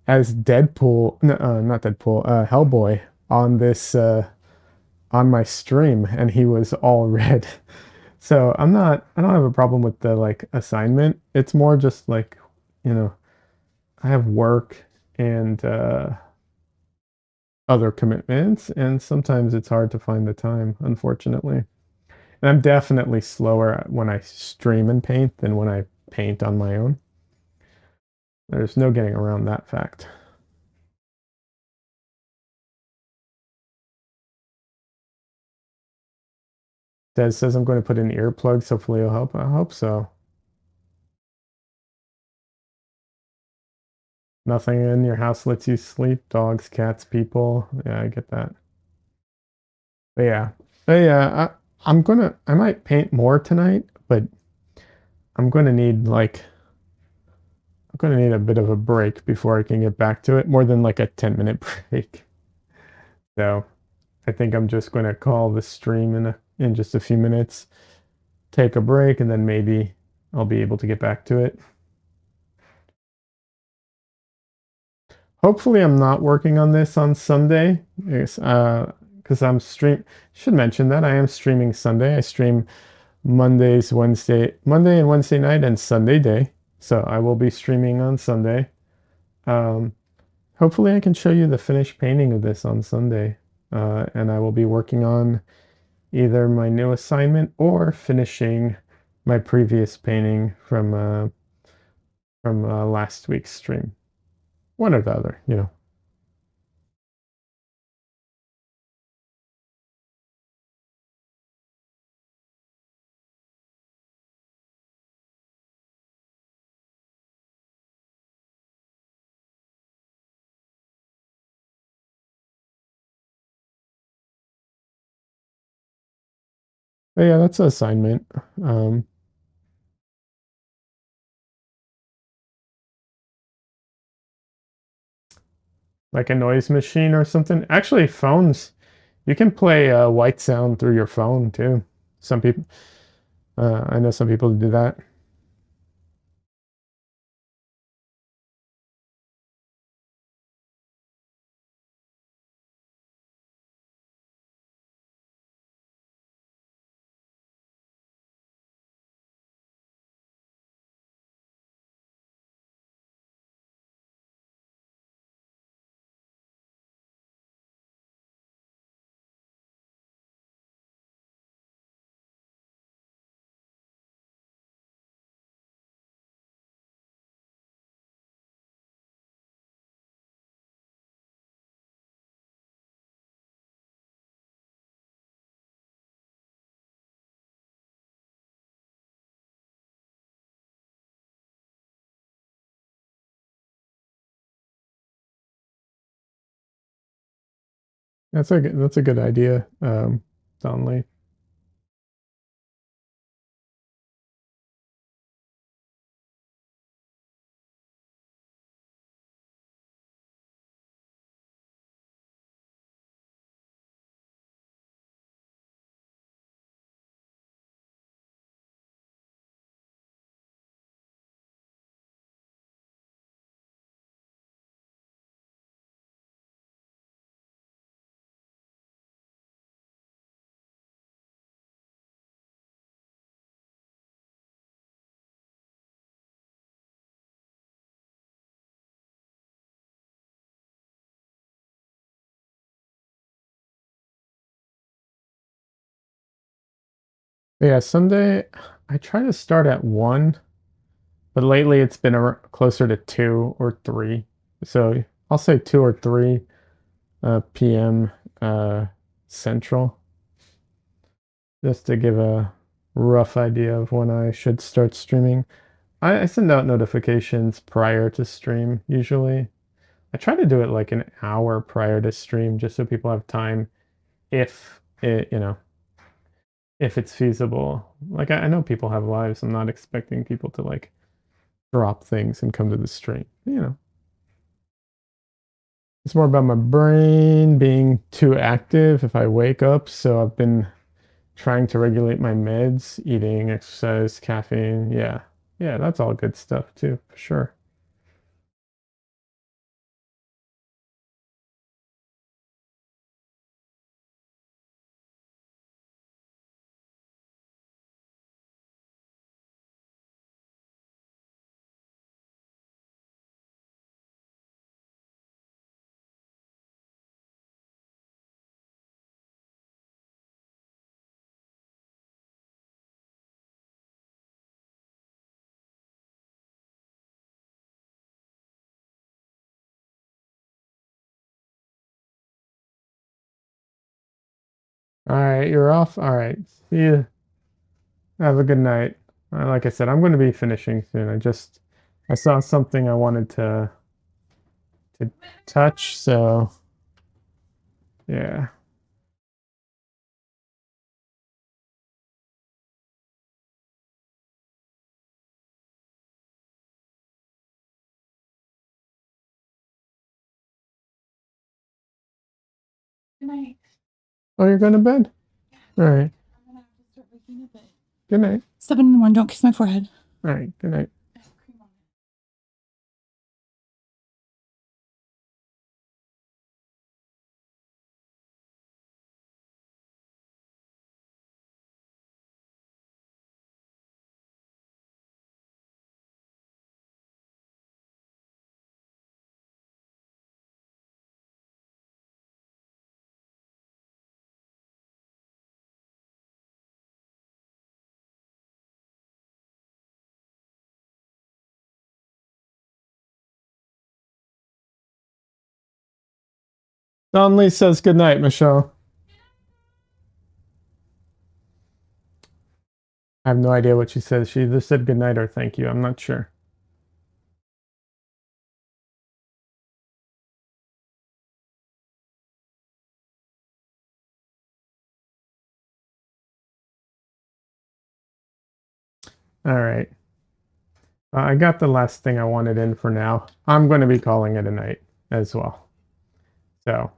as Deadpool, no, not Deadpool, Hellboy on this on my stream, and he was all red. So I don't have a problem with the like assignment. It's more just like, you know, I have work and other commitments, and sometimes it's hard to find the time, unfortunately. And I'm definitely slower when I stream and paint than when I paint on my own. There's no getting around that fact. Des says I'm going to put in earplugs. Hopefully it'll help. I hope so. Nothing in your house lets you sleep. Dogs, cats, people. Yeah, I get that. But yeah. But yeah, I might paint more tonight, but I'm gonna need like I'm gonna need a bit of a break before I can get back to it. More than like a 10-minute break. So I think I'm just gonna call the stream in just a few minutes, take a break, and then maybe I'll be able to get back to it. Hopefully, I'm not working on this on Sunday. Because I'm stream. Should mention that I am streaming Sunday. I stream Monday and Wednesday night, and Sunday day. So I will be streaming on Sunday. Um, Hopefully, I can show you the finished painting of this on Sunday. And I will be working on either my new assignment or finishing my previous painting from last week's stream. One or the other, you know. But yeah, that's an assignment. Um, like a noise machine or something. Actually, phones, you can play white sound through your phone too. Some people, I know some people do that. That's a good idea, Donley. But yeah, Sunday I try to start at 1, but lately it's been closer to 2 or 3. So I'll say 2 or 3 p.m. Central, just to give a rough idea of when I should start streaming. I send out notifications prior to stream usually. I try to do it like an hour prior to stream just so people have time if if it's feasible. Like I know people have lives. I'm not expecting people to like drop things and come to the stream. It's more about my brain being too active if I wake up. So I've been trying to regulate my meds, eating, exercise, caffeine. Yeah. Yeah, that's all good stuff too, for sure. All right, you're off. All right. See you. Have a good night. Like I said, I'm going to be finishing soon. I saw something I wanted to touch, so yeah. Good night. Oh, you're going to bed? All right. I'm gonna have to start waking up at Good night. 7 in the morning. Don't kiss my forehead. All right. Good night. I have cream on it. Donnelly says good night, Michelle. I have no idea what she says. She either said good night or thank you. I'm not sure. All right. I got the last thing I wanted in for now. I'm going to be calling it a night as well. So,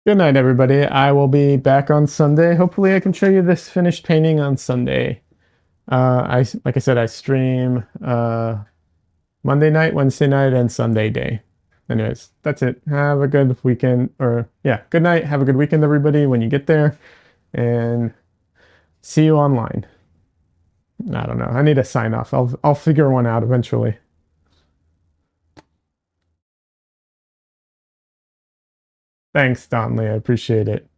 good night, everybody. I will be back on Sunday. Hopefully, I can show you this finished painting on Sunday. Like I said, I stream Monday night, Wednesday night, and Sunday day. Anyways, that's it. Have a good weekend, or yeah, good night. Have a good weekend, everybody, when you get there, and see you online. I don't know. I need to sign off. I'll figure one out eventually. Thanks, Donley. I appreciate it.